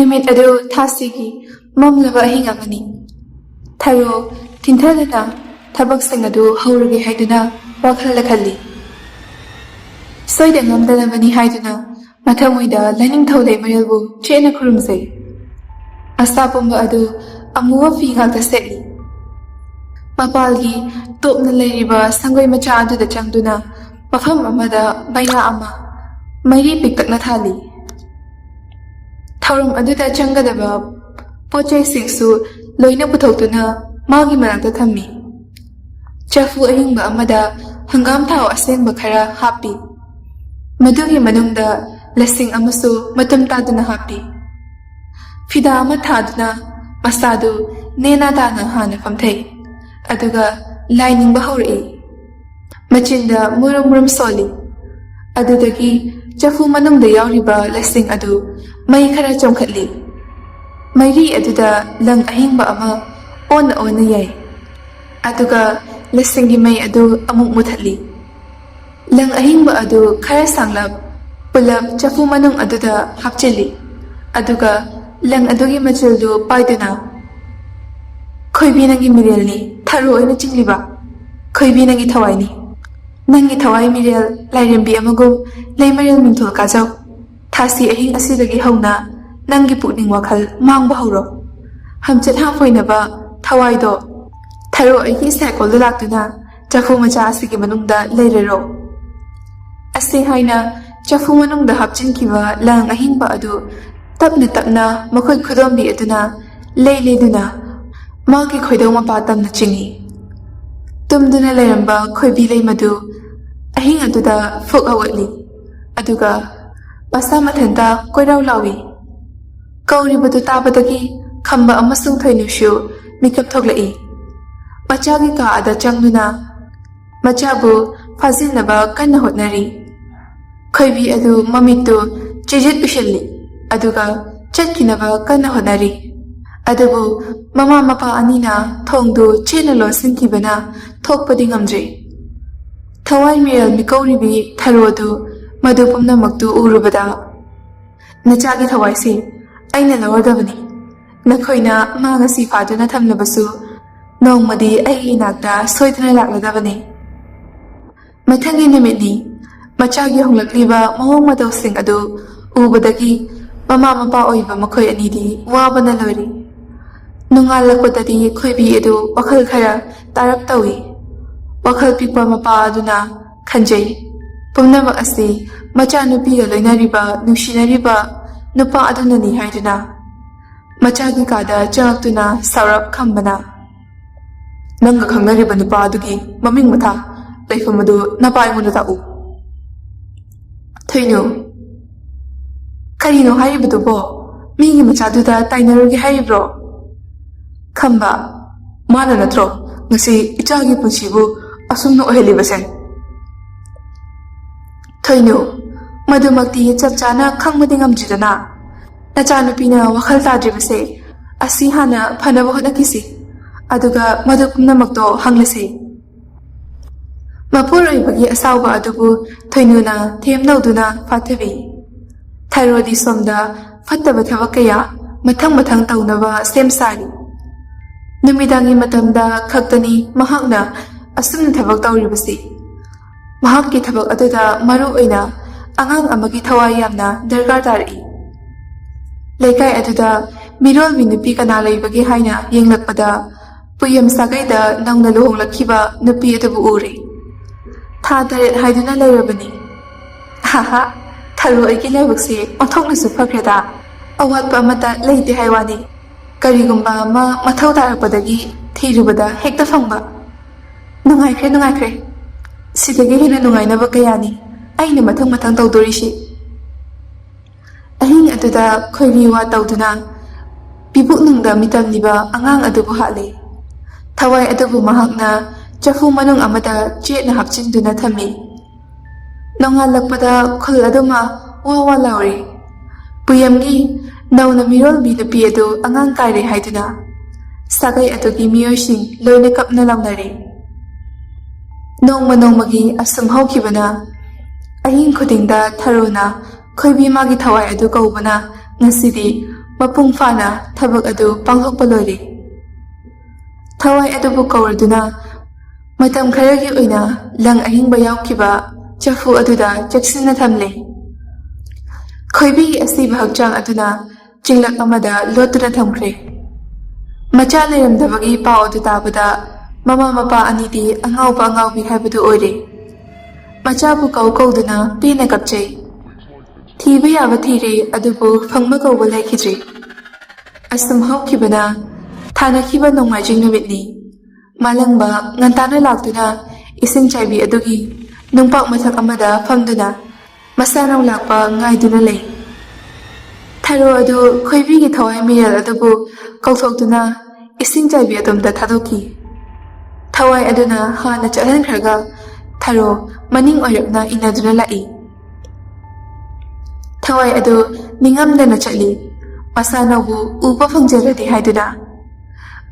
ꯅꯨꯃꯤꯠ ꯑꯗꯨ ꯊꯥꯁꯤꯒꯤ ꯃꯝꯂꯕ ꯑꯍꯤꯡ ꯑꯃꯅꯤ꯫ ꯊꯔꯣ ꯊꯤꯟꯊꯗꯅ ꯊꯕꯛꯁꯤꯡ ꯑꯗꯨ ꯍꯧꯔꯒꯦ ꯍꯥꯏꯗꯨꯅ ꯋꯥꯈꯜꯗ ꯈꯜꯂꯤ꯫ ꯁꯣꯏꯗ ꯉꯝꯗꯅꯕꯅꯤ ꯍꯥꯏꯗꯨꯅ ꯃꯊꯃꯣꯏꯗ ꯂꯥꯏꯅꯤꯡꯊꯧ ꯂꯩꯃꯔꯦꯜꯕꯨ ꯆꯦꯠꯅ ꯈꯨꯔꯨꯝꯖꯩ꯫ ꯑꯁꯥ ꯄꯨꯝꯕ ꯑꯗꯨ ꯑꯃꯨꯕ ꯐꯤ ꯉꯥꯛꯇ ꯁꯦꯠꯂꯤ꯫ ꯃꯄꯥꯜꯒꯤ ꯇꯣꯞꯅ ꯂꯩꯔꯤꯕ ꯁꯪꯒꯣꯏ ꯃꯆꯥ ꯑꯗꯨꯗ ꯆꯪꯗꯨꯅ ꯃꯐꯝ ꯑꯃꯗ ꯃꯩꯔꯥ ꯑꯃ ꯃꯩꯔꯤ ꯄꯤꯛꯇꯛꯅ ꯊꯥꯜꯂꯤ꯫ ꯊꯧꯔꯝ ꯑꯗꯨꯗ ꯆꯪꯒꯗꯕ ꯄꯣꯠꯆꯩꯁꯤꯡꯁꯨ ꯂꯣꯏꯅ ꯄꯨꯊꯣꯛꯇꯨꯅ ꯃꯥꯒꯤ ꯃꯅꯥꯛꯇ ꯊꯝꯃꯤ꯫ ꯆꯐꯨ ꯑꯍꯤꯡꯕ ꯑꯃꯗ ꯍꯪꯒꯥꯝ ꯊꯥꯎ ꯑꯁꯦꯡꯕ ꯈꯔ ꯍꯥꯞꯄꯤ꯫ ꯃꯗꯨꯒꯤ ꯃꯅꯨꯡꯗ ꯂꯁꯤꯡ ꯑꯃꯁꯨ ꯃꯇꯨꯝ ꯇꯥꯗꯨꯅ ꯍꯥꯞꯄꯤ꯫ ꯐꯤꯗꯥ ꯑꯃ ꯊꯥꯗꯨꯅ ꯃꯁꯥꯗꯨ ꯅꯦꯅꯥ ꯇꯥꯅ ꯍꯥꯟꯅ ꯐꯝꯊꯩ, ꯑꯗꯨꯒ ꯂꯥꯏ ꯅꯤꯡꯕ ꯍꯧꯔꯛꯏ꯫ ꯃꯆꯤꯟꯗ ꯃꯨꯔꯨꯝ ꯃꯨꯔꯨꯝ ꯁꯣꯜꯂꯤ꯫ ꯑꯗꯨꯗꯒꯤ ꯆꯐꯨ ꯃꯅꯨꯡꯗ ꯌꯥꯎꯔꯤꯕ ꯂꯁꯤꯡ ꯑꯗꯨ ꯃꯩ ꯈꯔ ꯆꯣꯡꯈꯠꯂꯤ꯫ ꯃꯩꯔꯤ ꯑꯗꯨꯗ ꯂꯪ ꯑꯍꯤꯡꯕ ꯑꯃ ꯑꯣꯟꯅ ꯑꯣꯟꯅ ꯌꯩ, ꯑꯗꯨꯒ ꯂꯁꯤꯡꯒꯤ ꯃꯩ ꯑꯗꯨ ꯑꯃꯨꯛ ꯃꯨꯊꯠꯂꯤ꯫ ꯂꯪ ꯑꯍꯤꯡꯕ ꯑꯗꯨ ꯈꯔ ꯁꯥꯡꯂꯞ ꯄꯨꯂꯞ ꯆꯐꯨ ꯃꯅꯨꯡ ꯑꯗꯨꯗ ꯍꯥꯞꯆꯤꯜꯂꯤ, ꯑꯗꯨꯒ ꯂꯪ ꯑꯗꯨꯒꯤ ꯃꯆꯤꯜꯗꯨ ꯄꯥꯏꯗꯨꯅ "ꯈꯣꯏꯕꯤ ꯅꯪꯒꯤ ꯃꯤꯔꯦꯜꯅꯤ, ꯊꯔꯣ ꯑꯣꯏꯅ ꯆꯤꯡꯂꯤꯕ, ꯈꯣꯏꯕꯤ ꯅꯪꯒꯤ ꯊꯋꯥꯏꯅꯤ, ꯅꯪꯒꯤ ꯊꯋꯥꯏ ꯃꯤꯔꯦꯜ ꯂꯥꯏꯔꯦꯝꯕꯤ ꯑꯃꯒꯨꯝ ꯂꯩꯃꯔꯦꯜ ꯃꯤꯡꯊꯣꯜ ꯀꯥꯖꯧ, ꯊꯥꯁꯤ ꯑꯍꯤꯡ ꯑꯁꯤꯗꯒꯤ ꯍꯧꯅ ꯅꯪꯒꯤ ꯄꯨꯛꯅꯤꯡ ꯋꯥꯈꯜ ꯃꯥꯡꯕ ꯍꯧꯔꯣ, ꯍꯝꯆꯦꯠ ꯍꯥꯞꯄꯣꯏꯅꯕ ꯊꯋꯥꯏꯗꯣ ꯊꯔꯣ ꯑꯩꯒꯤ ꯁꯥꯏꯀꯣꯜꯗ ꯂꯥꯛꯇꯨꯅ ꯆꯐꯨ ꯃꯆꯥ ꯑꯁꯤꯒꯤ ꯃꯅꯨꯡꯗ ꯂꯩꯔꯔꯣ"꯫ ꯑꯁꯤ ꯍꯥꯏꯅ ꯆꯐꯨ ꯃꯅꯨꯡꯗ ꯍꯥꯞꯆꯤꯟꯈꯤꯕ ꯂꯪ ꯑꯍꯤꯡꯕ ꯑꯗꯨ ꯇꯞꯅ ꯇꯞꯅ ꯃꯈꯨꯠ ꯈꯨꯗꯣꯝꯕꯤ ꯑꯗꯨꯅ ꯂꯩ ꯂꯩꯗꯨꯅ ꯃꯥꯒꯤ ꯈꯣꯏꯗꯧ ꯃꯄꯥ ꯇꯝꯅ ꯆꯤꯡꯏ꯫ ꯇꯨꯝꯗꯨꯅ ꯂꯩꯔꯝꯕ ꯈꯣꯏꯕꯤ ꯂꯩꯃꯗꯨ ꯑꯍꯤꯡ ꯑꯗꯨꯗ ꯐꯨꯛ ꯍꯧꯒꯠꯂꯤ, ꯑꯗꯨꯒ ꯃꯁꯥ ꯃꯊꯟꯇ ꯀꯣꯏꯔꯥꯎ ꯂꯥꯎꯏ꯫ ꯀꯧꯔꯤꯕꯗꯨ ꯇꯥꯕꯗꯒꯤ ꯈꯝꯕ ꯑꯃꯁꯨꯡ ꯊꯣꯏꯅꯨꯁꯨ ꯃꯤꯀꯞ ꯊꯣꯛꯂꯛꯏ꯫ ꯃꯆꯥꯒꯤ ꯀꯥ ꯑꯗ ꯆꯪꯗꯨꯅ ꯃꯆꯥꯕꯨ ꯐꯥꯖꯤꯟꯅꯕ ꯀꯟꯅ ꯍꯣꯠꯅꯔꯤ꯫ ꯈꯣꯏꯕꯤ ꯑꯗꯨ ꯃꯃꯤꯠꯇꯨ ꯆꯤꯖꯤꯠ ꯎꯏꯁꯤꯜꯂꯤ, ꯑꯗꯨꯒ ꯆꯠꯈꯤꯅꯕ ꯀꯟꯅ ꯍꯣꯠꯅꯔꯤ꯫ ꯑꯗꯨꯕꯨ ꯃꯃꯥ ꯃꯄꯥ ꯑꯅꯤꯅ ꯊꯣꯡꯗꯨ ꯆꯦꯠꯅ ꯂꯣꯟꯁꯤꯟꯈꯤꯕꯅ ꯊꯣꯛꯄꯗꯤ ꯉꯝꯗ꯭ꯔꯤ꯫ ꯊꯋꯥꯏ ꯃꯤꯔꯦꯜ ꯃꯤꯀꯧꯔꯤꯕꯤ ꯊꯔꯣꯗꯨ ꯃꯗꯨ ꯄꯨꯝꯅꯃꯛꯇꯨ ꯎꯔꯨꯕꯗ "ꯅꯆꯥꯒꯤ ꯊꯋꯥꯏꯁꯤ ꯑꯩꯅ ꯂꯧꯔꯗꯕꯅꯤ, ꯅꯈꯣꯏꯅ ꯃꯥ ꯉꯁꯤ ꯐꯥꯗꯨꯅ ꯊꯝꯂꯕꯁꯨ ꯅꯣꯡꯃꯗꯤ ꯑꯩꯒꯤ ꯏꯅꯥꯛꯇ ꯁꯣꯏꯗꯅ ꯂꯥꯛꯂꯗꯕꯅꯤ"꯫ ꯃꯊꯪꯒꯤ ꯅꯨꯃꯤꯠꯅꯤ꯫ ꯃꯆꯥꯒꯤ ꯍꯣꯡꯂꯛꯂꯤꯕ ꯃꯑꯣꯡ ꯃꯇꯧꯁꯤꯡ ꯑꯗꯨ ꯎꯕꯗꯒꯤ ꯃꯃꯥ ꯃꯄꯥ ꯑꯣꯏꯕ ꯃꯈꯣꯏ ꯑꯅꯤꯗꯤ ꯋꯥꯕꯅ ꯂꯣꯏꯔꯤ꯫ ꯅꯣꯡꯉꯥꯜꯂꯛꯄꯗꯗꯤ ꯈꯣꯏꯕꯤ ꯑꯗꯨ ꯋꯥꯈꯜ ꯈꯔ ꯇꯥꯔꯞ ꯇꯧꯏ꯫ ꯋꯥꯈꯜ ꯄꯤꯛꯄ ꯃꯄꯥ ꯑꯗꯨꯅ ꯈꯟꯖꯩ, ꯄꯨꯝꯅꯃꯛ ꯑꯁꯤ ꯃꯆꯥꯅꯨꯄꯤꯒ ꯂꯣꯏꯅꯔꯤꯕ ꯅꯨꯡꯁꯤꯅꯔꯤꯕ ꯅꯨꯄꯥ ꯑꯗꯨꯅꯅꯤ ꯍꯥꯏꯗꯨꯅ ꯃꯆꯥꯒꯤ ꯀꯥꯗ ꯆꯪꯉꯛꯇꯨꯅ ꯁꯥꯎꯔꯞ ꯈꯝꯕꯅ "ꯅꯪꯒ ꯈꯪꯅꯔꯤꯕ ꯅꯨꯄꯥ ꯑꯗꯨꯒꯤ ꯃꯃꯤꯡ ꯃꯊꯥ ꯂꯩꯐꯝ ꯑꯗꯨ ꯅꯄꯥ ꯑꯩꯉꯣꯟꯗ ꯇꯥꯛꯎ"꯫ ꯊꯣꯏꯅꯨ: "ꯀꯔꯤꯅꯣ ꯍꯥꯏꯔꯤꯕꯗꯨꯕꯣ? ꯃꯤꯒꯤ ꯃꯆꯥꯗꯨꯗ ꯇꯥꯏꯅꯔꯨꯒꯦ ꯍꯥꯏꯔꯤꯕ꯭ꯔꯣ"꯫ ꯈꯝꯕ: "ꯃꯥꯅ ꯅꯠꯇ꯭ꯔꯣ ꯉꯁꯤ ꯏꯆꯥꯒꯤ ꯄꯨꯟꯁꯤꯕꯨ ꯑꯁꯨꯝꯅ ꯑꯣꯏꯍꯜꯂꯤꯕꯁꯦ"꯫ ꯊꯣꯏꯅꯨ: "ꯃꯗꯨꯃꯛꯇꯤ ꯆꯞ ꯆꯥꯅ ꯈꯪꯕꯗꯤ ꯉꯝꯗ꯭ꯔꯤꯗꯅ, ꯅꯆꯥꯅꯨꯄꯤꯅ ꯋꯥꯈꯜ ꯇꯥꯗ꯭ꯔꯤꯕꯁꯦ ꯑꯁꯤ ꯍꯥꯟꯅ ꯐꯅꯕ ꯍꯣꯠꯅꯈꯤꯁꯤ, ꯑꯗꯨꯒ ꯃꯗꯨ ꯄꯨꯝꯅꯃꯛꯇꯣ ꯍꯪꯂꯁꯤ"꯫ ꯃꯄꯨꯔꯣꯏꯕꯒꯤ ꯑꯁꯥꯎꯕ ꯑꯗꯨꯕꯨ ꯊꯣꯏꯅꯨꯅ ꯊꯦꯝ ꯇꯧꯗꯨꯅ ꯐꯥꯊꯕꯤ꯫ ꯊꯔꯣꯗꯤ ꯁꯣꯝꯗ ꯐꯠꯇꯕ ꯊꯕꯛ ꯀꯌꯥ ꯃꯊꯪ ꯃꯊꯪ ꯇꯧꯅꯕ ꯁꯦꯝ ꯁꯥꯔꯤ꯫ ꯅꯨꯃꯤꯗꯥꯡꯒꯤ ꯃꯇꯝꯗ ꯈꯛꯇꯅꯤ ꯃꯍꯥꯛꯅ ꯑꯁꯨꯝꯅ ꯊꯕꯛ ꯇꯧꯔꯤꯕꯁꯤ꯫ ꯃꯍꯥꯛꯀꯤ ꯊꯕꯛ ꯑꯗꯨꯗ ꯃꯔꯨ ꯑꯣꯏꯅ ꯑꯉꯥꯡ ꯑꯃꯒꯤ ꯊꯋꯥꯏ ꯌꯥꯝꯅ ꯗꯔꯀꯥꯔ ꯇꯥꯔꯛꯏ꯫ ꯂꯩꯀꯥꯏ ꯑꯗꯨꯗ ꯃꯤꯔꯣꯜꯃꯤ ꯅꯨꯄꯤ ꯀꯅꯥ ꯂꯩꯕꯒꯦ ꯍꯥꯏꯅ ꯌꯦꯡꯂꯛꯄꯗ ꯄꯨꯌꯝ ꯁꯥꯒꯩꯗ ꯅꯧꯅ ꯂꯨꯍꯣꯡꯂꯛꯈꯤꯕ ꯅꯨꯄꯤ ꯑꯗꯨꯕꯨ ꯎꯔꯦ꯫ ꯊꯥ 9 ꯍꯥꯏꯗꯨꯅ ꯂꯩꯔꯕꯅꯤ꯫ "ꯍꯥꯍꯥ, ꯊꯔꯣ ꯑꯩꯒꯤ ꯂꯥꯏꯕꯛꯁꯤ ꯑꯣꯟꯊꯣꯛꯅꯁꯨ ꯐꯈ꯭ꯔꯦꯗ, ꯑꯋꯥꯠꯄ ꯑꯃꯠꯇ ꯂꯩꯇꯦ ꯍꯥꯏ ꯋꯥꯅꯤ, ꯀꯔꯤꯒꯨꯝꯕ ꯑꯃ ꯃꯊꯧ ꯇꯥꯔꯛꯄꯗꯒꯤ ꯊꯤꯔꯨꯕꯗ ꯍꯦꯛꯇ ꯐꯪꯕ. ꯅꯨꯡꯉꯥꯏꯈ꯭ꯔꯦ ꯅꯨꯡꯉꯥꯏꯈ꯭ꯔꯦ, ꯁꯤꯗꯒꯤ ꯍꯦꯟꯅ ꯅꯨꯡꯉꯥꯏꯅꯕ ꯀꯌꯥꯅꯤ ꯑꯩꯅ ꯃꯊꯪ ꯃꯊꯪ ꯇꯧꯗꯣꯔꯤꯁꯤ"꯫ ꯑꯍꯤꯡ ꯑꯗꯨꯗ ꯈꯣꯏꯔꯤ ꯋꯥ ꯇꯧꯗꯨꯅ ꯄꯤꯕꯨꯛꯅꯨꯡꯗ ꯃꯤꯇꯝꯂꯤꯕ ꯑꯉꯥꯡ ꯑꯗꯨꯕꯨ ꯍꯥꯠꯂꯤ꯫ ꯊꯋꯥꯏ ꯑꯗꯨꯕꯨ ꯃꯍꯥꯛꯅ ꯆꯐꯨ ꯃꯅꯨꯡ ꯑꯃꯗ ꯆꯦꯠꯅ ꯍꯥꯞꯆꯤꯟꯗꯨꯅ ꯊꯝꯃꯤ꯫ ꯅꯣꯡꯉꯥꯜꯂꯛꯄꯗ ꯈꯨꯜ ꯑꯗꯨꯃ ꯋꯥ ꯋꯥ ꯂꯥꯎꯔꯤ꯫ ꯄꯨꯌꯝꯒꯤ ꯅꯧꯅ ꯃꯤꯔꯣꯜꯕꯤ ꯅꯨꯄꯤ ꯑꯗꯨ ꯑꯉꯥꯡ ꯀꯥꯏꯔꯦ ꯍꯥꯏꯗꯨꯅ ꯁꯥꯒꯩ ꯑꯗꯨꯒꯤ ꯃꯤꯑꯣꯏꯁꯤꯡ ꯂꯣꯏꯅ ꯀꯞꯅ ꯂꯥꯎꯅꯔꯤ꯫ ꯅꯣꯡꯃ ꯅꯣꯡꯃꯒꯤ ꯑꯁꯨꯝ ꯍꯧꯈꯤꯕꯅ ꯑꯍꯤꯡ ꯈꯨꯗꯤꯡꯗ ꯊꯔꯣꯅ ꯈꯣꯏꯕꯤ ꯃꯥꯒꯤ ꯊꯋꯥꯏ ꯑꯗꯨ ꯀꯧꯕꯅ ꯉꯁꯤꯗꯤ ꯃꯄꯨꯡ ꯐꯥꯅ ꯊꯕꯛ ꯑꯗꯨ ꯄꯥꯡꯊꯣꯛꯄ ꯂꯣꯏꯔꯦ꯫ ꯊꯋꯥꯏ ꯑꯗꯨꯕꯨ ꯀꯧꯔꯗꯨꯅ ꯃꯇꯝ ꯈꯔꯒꯤ ꯑꯣꯏꯅ ꯂꯪ ꯑꯍꯤꯡꯕ ꯌꯥꯎꯈꯤꯕ ꯆꯐꯨ ꯑꯗꯨꯗ ꯆꯦꯛꯁꯤꯟꯅ ꯊꯝꯂꯦ꯫ ꯈꯣꯏꯕꯤꯒꯤ ꯑꯁꯤꯕ ꯍꯛꯆꯥꯡ ꯑꯗꯨꯅ ꯆꯤꯡꯂꯛ ꯑꯃꯗ ꯂꯣꯠꯇꯨꯅ ꯊꯝꯈ꯭ꯔꯦ꯫ ꯃꯆꯥ ꯂꯩꯔꯝꯗꯕꯒꯤ ꯄꯥꯎ ꯑꯗꯨ ꯇꯥꯕꯗ ꯃꯃꯥ ꯃꯄꯥ ꯑꯅꯤꯗꯤ ꯑꯉꯥꯎꯕ ꯑꯉꯥꯎꯕꯤ ꯍꯥꯏꯕꯗꯨ ꯑꯣꯏꯔꯦ꯫ ꯃꯆꯥꯕꯨ ꯀꯧꯗꯨꯅ ꯄꯦꯟꯅ ꯀꯞꯆꯩ꯫ ꯊꯤꯕ ꯌꯥꯕ ꯊꯤꯔꯦ, ꯑꯗꯨꯕꯨ ꯐꯪꯕ ꯀꯧꯕ ꯂꯩꯈꯤꯗ꯭ꯔꯦ꯫ ꯑꯁꯨꯝ ꯍꯧꯈꯤꯕꯅ ꯊꯥꯅꯈꯤꯕ ꯅꯣꯡꯃꯥꯏꯖꯤꯡ ꯅꯨꯃꯤꯠꯅꯤ꯫ ꯃꯥꯂꯪꯕ ꯉꯟꯇꯥꯅ ꯂꯥꯛꯇꯨꯅ ꯏꯁꯤꯡ ꯆꯥꯏꯕꯤ ꯑꯗꯨꯒꯤ ꯅꯨꯡꯄꯥꯛ ꯃꯊꯛ ꯑꯃꯗ ꯐꯝꯗꯨꯅ ꯃꯁꯥꯅꯧ ꯂꯥꯛꯄ ꯉꯥꯏꯗꯨꯅ ꯂꯩ꯫ ꯊꯔꯣ ꯑꯗꯨ ꯈꯣꯏꯕꯤꯒꯤ ꯊꯋꯥꯏ ꯃꯤꯔꯥꯜ ꯑꯗꯨꯕꯨ ꯀꯧꯊꯣꯛꯇꯨꯅ ꯏꯁꯤꯡ ꯆꯥꯏꯕꯤ ꯑꯗꯣꯝꯗ ꯊꯥꯗꯣꯛꯈꯤ꯫ ꯊꯋꯥꯏ ꯑꯗꯨꯅ ꯍꯥꯟꯅ ꯆꯠꯍꯟꯈ꯭ꯔꯒ ꯊꯔꯣ ꯃꯅꯤꯡ ꯑꯣꯏꯔꯞꯅ ꯏꯟꯅꯗꯨꯅ ꯂꯥꯛꯏ꯫ ꯊꯋꯥꯏ ꯑꯗꯨ ꯅꯤꯡꯉꯝꯗꯅ ꯆꯠꯂꯤ, ꯃꯁꯥꯅꯧꯕꯨ ꯎꯕ ꯐꯪꯖꯔꯗꯤ ꯍꯥꯏꯗꯨꯅ꯫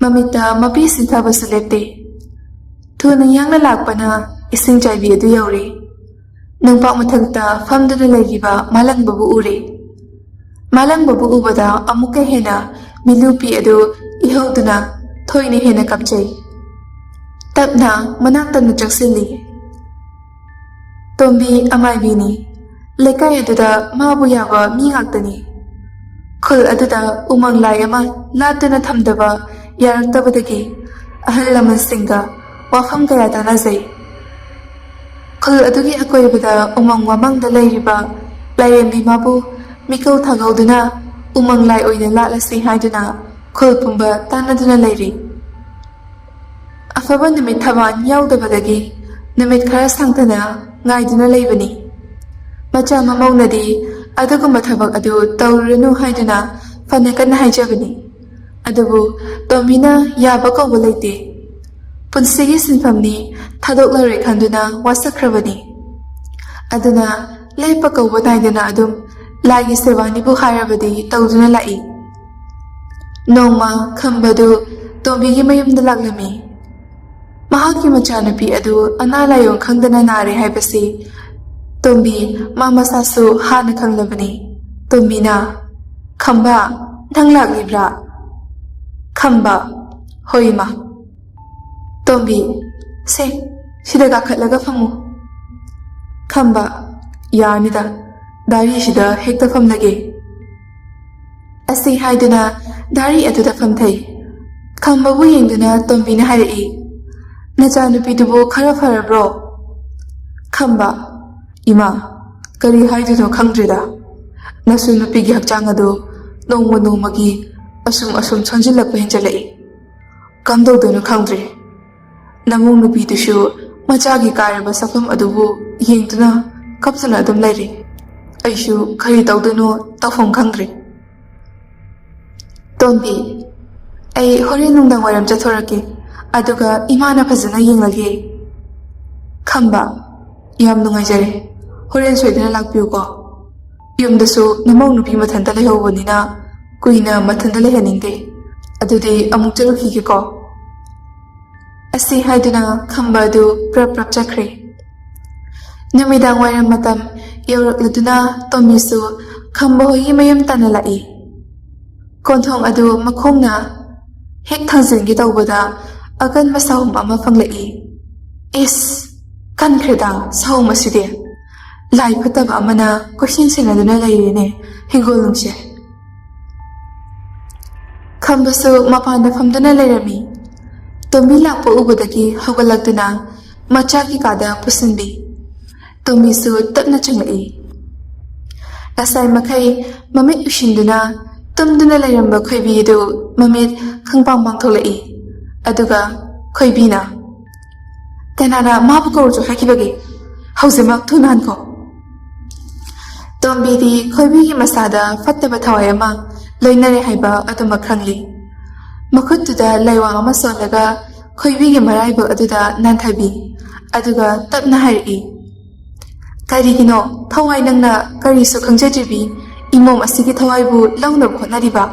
ꯃꯃꯤꯠꯇ ꯃꯄꯤ ꯁꯤꯟꯊꯕꯁꯨ ꯂꯦꯞꯇꯦ꯫ ꯊꯨꯅ ꯌꯥꯡꯅ ꯂꯥꯛꯄꯅ ꯏꯁꯤꯡ ꯆꯥꯏꯕꯤ ꯑꯗꯨ ꯌꯧꯔꯦ꯫ ꯅꯨꯡꯄꯥꯛ ꯃꯊꯛꯇ ꯐꯝꯗꯨꯅ ꯂꯩꯔꯤꯕ ꯃꯥꯂꯪꯕꯕꯨ ꯎꯔꯦ꯫ ꯃꯥꯂꯪꯕꯕꯨ ꯎꯕꯗ ꯑꯃꯨꯛꯀ ꯍꯦꯟꯅ ꯃꯤꯂꯨꯄꯤ ꯑꯗꯨ ꯏꯍꯧꯗꯨꯅ ꯊꯣꯏꯅ ꯍꯦꯟꯅ ꯀꯞꯆꯩ꯫ ꯇꯞꯅ ꯃꯅꯥꯛꯇ ꯆꯪꯁꯤꯜꯂꯤ꯫ ꯇꯣꯝꯕꯤ ꯑꯃꯥꯏꯕꯤꯅꯤ꯫ ꯂꯩꯀꯥꯏ ꯑꯗꯨꯗ ꯃꯥꯕꯨ ꯌꯥꯕ ꯃꯤ ꯉꯥꯛꯇꯅꯤ꯫ ꯈꯨꯜ ꯑꯗꯨꯗ ꯎꯃꯪ ꯂꯥꯏ ꯑꯃ ꯂꯥꯠꯇꯨꯅ ꯊꯝꯗꯕ ꯌꯥꯔꯛꯇꯕꯗꯒꯤ ꯑꯍꯜ ꯂꯃꯟꯁꯤꯡꯒ ꯋꯥꯐꯝ ꯀꯌꯥ ꯇꯥꯟꯅꯖꯩ꯫ ꯈꯨꯜ ꯑꯗꯨꯒꯤ ꯑꯀꯣꯏꯕꯗ ꯎꯃꯪ ꯋꯥꯃꯪꯗ ꯂꯩꯔꯤꯕ ꯂꯥꯏꯔꯦꯝꯕꯤ ꯃꯥꯕꯨ ꯃꯤꯀꯧ ꯊꯥꯡꯍꯧꯗꯨꯅ ꯎꯃꯪ ꯂꯥꯏ ꯑꯣꯏꯅ ꯂꯥꯠꯂꯁꯤ ꯍꯥꯏꯗꯨꯅ ꯈꯨꯜ ꯄꯨꯝꯕ ꯇꯥꯟꯅꯗꯨꯅ ꯂꯩꯔꯤ꯫ ꯑꯐꯕ ꯅꯨꯃꯤꯠ ꯊꯕꯥꯟ ꯌꯥꯎꯗꯕꯗꯒꯤ ꯅꯨꯃꯤꯠ ꯈꯔ ꯁꯥꯡꯊꯅ ꯉꯥꯏꯗꯨꯅ ꯂꯩꯕꯅꯤ꯫ ꯃꯆꯥ ꯃꯃꯧꯅꯗꯤ ꯑꯗꯨꯒꯨꯝꯕ ꯊꯕꯛ ꯑꯗꯨ ꯇꯧꯔꯨꯔꯅꯨ ꯍꯥꯏꯗꯨꯅ ꯐꯅ ꯀꯟꯅ ꯍꯥꯏꯖꯕꯅꯤ꯫ ꯑꯗꯨꯕꯨ ꯇꯣꯝꯕꯤꯅ ꯌꯥꯕ ꯀꯧꯕ ꯂꯩꯇꯦ꯫ ꯄꯨꯟꯁꯤꯒꯤ ꯁꯤꯟꯐꯝꯅꯤ ꯊꯥꯗꯣꯛꯂꯔꯣꯏ ꯈꯟꯗꯨꯅ ꯋꯥꯁꯛꯈ꯭ꯔꯕꯅꯤ꯫ ꯑꯗꯨꯅ ꯂꯦꯞꯄ ꯀꯧꯕ ꯅꯥꯏꯗꯅ ꯑꯗꯨꯝ ꯂꯥꯏꯒꯤ ꯁꯦꯕꯥꯅꯤꯕꯨ ꯍꯥꯏꯔꯕꯗꯤ ꯇꯧꯗꯨꯅ ꯂꯥꯛꯏ꯫ ꯅꯣꯡꯃ ꯈꯝꯕꯗꯨ ꯇꯣꯝꯕꯤꯒꯤ ꯃꯌꯨꯝꯗ ꯂꯥꯛꯂꯝꯃꯤ꯫ ꯃꯍꯥꯛꯀꯤ ꯃꯆꯥꯅꯨꯄꯤ ꯑꯗꯨ ꯑꯅꯥ ꯂꯥꯏꯌꯣꯡ ꯈꯪꯗꯅ ꯅꯥꯔꯦ ꯍꯥꯏꯕꯁꯤ ꯇꯣꯝꯕꯤ ꯃꯥ ꯃꯁꯥꯁꯨ ꯍꯥꯟꯅ ꯈꯪꯂꯕꯅꯤ꯫ ꯇꯣꯝꯕꯤꯅ "ꯈꯝꯕ, ꯅꯪ ꯂꯥꯛꯂꯤꯕ꯭ꯔꯥ?" ꯈꯝꯕ: "ꯍꯣꯏ ꯏꯃꯥ." ꯇꯣꯝꯕꯤ: "ꯁꯦ, ꯁꯤꯗ ꯀꯥꯈꯠꯂꯒ ꯐꯝꯃꯨ." ꯈꯝꯕ: "ꯌꯥꯔꯅꯤꯗ, ꯗꯥꯔꯤꯁꯤꯗ ꯍꯦꯛꯇ ꯐꯝꯂꯒꯦ." ꯑꯁꯤ ꯍꯥꯏꯗꯨꯅ ꯗꯥꯔꯤ ꯑꯗꯨꯗ ꯐꯝꯊꯩ꯫ ꯈꯝꯕꯕꯨ ꯌꯦꯡꯗꯨꯅ ꯇꯣꯝꯕꯤꯅ ꯍꯥꯏꯔꯛꯏ, "ꯅꯆꯥꯅꯨꯄꯤꯗꯨꯕꯨ ꯈꯔ ꯐꯔꯕ꯭ꯔꯣ?" ꯈꯝꯕ: "ꯏꯃꯥ, ꯀꯔꯤ ꯍꯥꯏꯗꯣꯏꯅꯣ ꯈꯪꯗ꯭ꯔꯦꯗ. ꯅꯁꯨ ꯅꯨꯄꯤꯒꯤ ꯍꯛꯆꯥꯡ ꯑꯗꯨ ꯅꯣꯡꯃ ꯅꯣꯡꯃꯒꯤ ꯑꯁꯨꯝ ꯁꯣꯟꯖꯤꯜꯂꯛꯄ ꯍꯦꯟꯖꯜꯂꯛꯏ꯫ ꯀꯝꯗꯧꯗꯣꯏꯅꯣ ꯈꯪꯗ꯭ꯔꯦ. ꯅꯃꯧ ꯅꯨꯄꯤꯗꯨꯁꯨ ꯃꯆꯥꯒꯤ ꯀꯥꯏꯔꯕ ꯁꯛꯐꯝ ꯑꯗꯨꯕꯨ ꯌꯦꯡꯗꯨꯅ ꯀꯞꯇꯨꯅ ꯑꯗꯨꯝ ꯂꯩꯔꯤ꯫ ꯑꯩꯁꯨ ꯀꯔꯤ ꯇꯧꯗꯣꯏꯅꯣ ꯇꯧꯐꯝ ꯈꯪꯗ꯭ꯔꯦ." ꯇꯣꯝꯕꯤ: "ꯑꯩ ꯍꯣꯔꯦꯟ ꯅꯨꯡꯗꯥꯡ ꯋꯥꯏꯔꯝ ꯆꯠꯊꯣꯔꯛꯀꯦ, ꯑꯗꯨꯒ ꯏꯃꯥꯅ ꯐꯖꯅ ꯌꯦꯡꯂꯒꯦ." ꯈꯝꯕ: "ꯌꯥꯝ ꯅꯨꯡꯉꯥꯏꯖꯔꯦ. ꯍꯣꯔꯦꯟ ꯁꯣꯏꯗꯅ ꯂꯥꯛꯄꯤꯌꯨꯀꯣ. ꯌꯨꯝꯗꯁꯨ ꯅꯃꯧ ꯅꯨꯄꯤ ꯃꯊꯟꯇ ꯂꯩꯍꯧꯕꯅꯤꯅ ꯀꯨꯏꯅ ꯃꯊꯟꯇ ꯂꯩꯍꯟꯅꯤꯡꯗꯦ. ꯑꯗꯨꯗꯤ ꯑꯃꯨꯛ ꯆꯠꯂꯨꯈꯤꯒꯦꯀꯣ." ꯑꯁꯤ ꯍꯥꯏꯗꯨꯅ ꯈꯝꯕ ꯑꯗꯨ ꯄ꯭ꯔꯞ ꯆꯠꯈ꯭ꯔꯦ꯫ ꯅꯨꯃꯤꯗꯥꯡ ꯋꯥꯏꯔꯝ ꯃꯇꯝ ꯌꯧꯔꯛꯂꯗꯨꯅ ꯇꯣꯝꯕꯤꯁꯨ ꯈꯝꯕ ꯍꯣꯏꯒꯤ ꯃꯌꯨꯝ ꯇꯥꯟꯅ ꯂꯥꯛꯏ꯫ ꯀꯣꯟꯊꯣꯡ ꯑꯗꯨ ꯃꯈꯣꯡꯅ ꯍꯦꯛ ꯊꯥꯡꯖꯤꯟꯒꯦ ꯇꯧꯕꯗ ꯑꯀꯟꯕ ꯁahꯨꯝ ꯑꯃ ꯐꯪꯂꯛꯏ꯫ ꯏꯁ! ꯀꯟꯈ꯭ꯔꯦꯗ ꯁahꯨꯝ ꯑꯁꯤꯗꯤ! ꯂꯥꯏ ꯐꯠꯇꯕ ꯑꯃꯅ ꯀꯣꯏꯁꯦꯟ ꯁꯦꯟꯅꯗꯨꯅ ꯂꯩꯔꯦꯅꯦ ꯍꯤꯡꯒꯣꯜ ꯅꯨꯡꯁꯦ꯫ ꯈꯝꯕꯁꯨ ꯃꯄꯥꯟꯗ ꯐꯝꯗꯨꯅ ꯂꯩꯔꯝꯃꯤ꯫ ꯇꯣꯝꯕꯤ ꯂꯥꯛꯄ ꯎꯕꯗꯒꯤ ꯍꯧꯒꯠꯂꯛꯇꯨꯅ ꯃꯆꯥꯒꯤ ꯀꯥꯗ ꯄꯨꯁꯤꯟꯕꯤ꯫ ꯇꯣꯝꯕꯤꯁꯨ ꯇꯞꯅ ꯆꯪꯂꯛꯏ꯫ ꯉꯁꯥꯏ ꯃꯈꯩ ꯃꯃꯤꯠ ꯎꯏꯁꯤꯟꯗꯨꯅ ꯇꯨꯝꯗꯨꯅ ꯂꯩꯔꯝꯕ ꯈꯣꯏꯕꯤ ꯑꯗꯨ ꯃꯃꯤꯠ ꯈꯪꯄꯥꯡ ꯄꯥꯡꯊꯣꯛꯂꯛꯏ꯫ ꯑꯗꯨꯒ ꯈꯣꯏꯕꯤꯅ "ꯀꯅꯥꯅ ꯃꯥꯕꯨ ꯀꯧꯔꯨꯆꯣ ꯍꯥꯏꯈꯤꯕꯒꯦ? ꯍꯧꯖꯤꯛꯃꯛ ꯊꯨꯅ ꯍꯟꯈꯣ." ꯇꯣꯝꯕꯤꯗꯤ ꯈꯣꯏꯕꯤꯒꯤ ꯃꯁꯥꯗ ꯐꯠꯇꯕ ꯊꯋꯥꯏ ꯑꯃ ꯂꯣꯏꯅꯔꯦ ꯍꯥꯏꯕ ꯑꯗꯨꯃꯛ ꯈꯪꯂꯤ꯫ ꯃꯈꯨꯠꯇꯨꯗ ꯂꯩꯋꯥꯡ ꯑꯃ ꯁꯣꯜꯂꯒ ꯈꯣꯏꯕꯤꯒꯤ ꯃꯔꯥꯏꯕꯛ ꯑꯗꯨꯗ ꯅꯥꯟꯊꯕꯤ꯫ ꯑꯗꯨꯒ ꯇꯞꯅ ꯍꯥꯏꯔꯛꯏ, "ꯀꯔꯤꯒꯤꯅꯣ ꯊꯋꯥꯏ ꯅꯪꯅ ꯀꯔꯤꯁꯨ ꯈꯪꯖꯗ꯭ꯔꯤꯕꯤ ꯏꯃꯣꯝ ꯑꯁꯤꯒꯤ ꯊꯋꯥꯏꯕꯨ ꯂꯧꯅꯕ ꯍꯣꯠꯅꯔꯤꯕ?"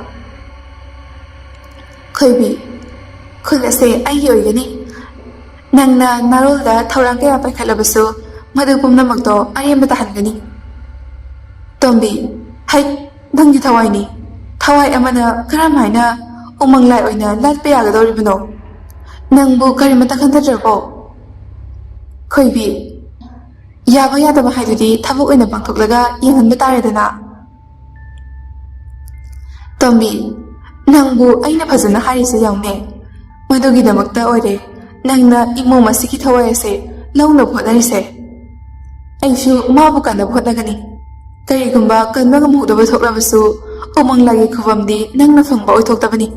ꯈꯣꯏꯕꯤ: "ꯈꯨꯜ ꯑꯁꯦ ꯑꯩꯒꯤ ꯑꯣꯏꯒꯅꯤ. ꯅꯪꯅ ꯅꯥꯔꯣꯜꯗ ꯊꯧꯔꯥꯡ ꯀꯌꯥ ꯄꯥꯏꯈꯠꯂꯕꯁꯨ ꯃꯗꯨ ꯄꯨꯝꯅꯃꯛꯇꯣ ꯑꯔꯦꯝꯕ ꯇꯥꯍꯟꯒꯅꯤ." ꯇꯣꯝꯕꯤ: "ꯍꯩꯠ, ꯅꯪꯒꯤ ꯊꯋꯥꯏꯅꯤ. ꯊꯋꯥꯏ ꯑꯃꯅ ꯀꯔꯝꯍꯥꯏꯅ ꯎꯃꯪ ꯂꯥꯏ ꯑꯣꯏꯅ ꯂꯥꯠꯄ ꯌꯥꯒꯗꯧꯔꯤꯕꯅꯣ? ꯅꯪꯕꯨ ꯀꯔꯤꯃꯠꯇ ꯈꯟꯊꯗ꯭ꯔꯕꯣ? ꯈꯣꯏꯕꯤ, ꯌꯥꯕ ꯌꯥꯗꯕ ꯍꯥꯏꯗꯨꯗꯤ ꯊꯕꯛ ꯑꯣꯏꯅ ꯄꯥꯡꯊꯣꯛꯂꯒ ꯌꯦꯡꯍꯟꯕ ꯇꯥꯔꯦꯗꯅ꯫ ꯇꯣꯝꯕꯤ, ꯅꯪꯕꯨ ꯑꯩꯅ ꯐꯖꯅ ꯍꯥꯏꯔꯤꯁꯦ ꯌꯥꯎꯅꯦ꯫ ꯃꯗꯨꯒꯤꯗꯃꯛꯇ ꯑꯣꯏꯔꯦ ꯅꯪꯅ ꯏꯃꯣꯝ ꯑꯁꯤꯒꯤ ꯊꯋꯥꯏ ꯑꯁꯦ ꯂꯧꯅꯕ ꯍꯣꯠꯅꯔꯤꯁꯦ꯫ ꯑꯩꯁꯨ ꯃꯥꯕꯨ ꯀꯟꯅꯕ ꯍꯣꯠꯅꯒꯅꯤ꯫ ꯀꯔꯤꯒꯨꯝꯕ ꯀꯟꯕ ꯉꯝꯍꯧꯗꯕ ꯊꯣꯛꯂꯕꯁꯨ ꯎꯃꯪ ꯂꯥꯏꯒꯤ ꯈꯨꯕꯝꯗꯤ ꯅꯪꯅ ꯐꯪꯕ ꯑꯣꯏꯊꯣꯛꯇꯕꯅꯤ꯫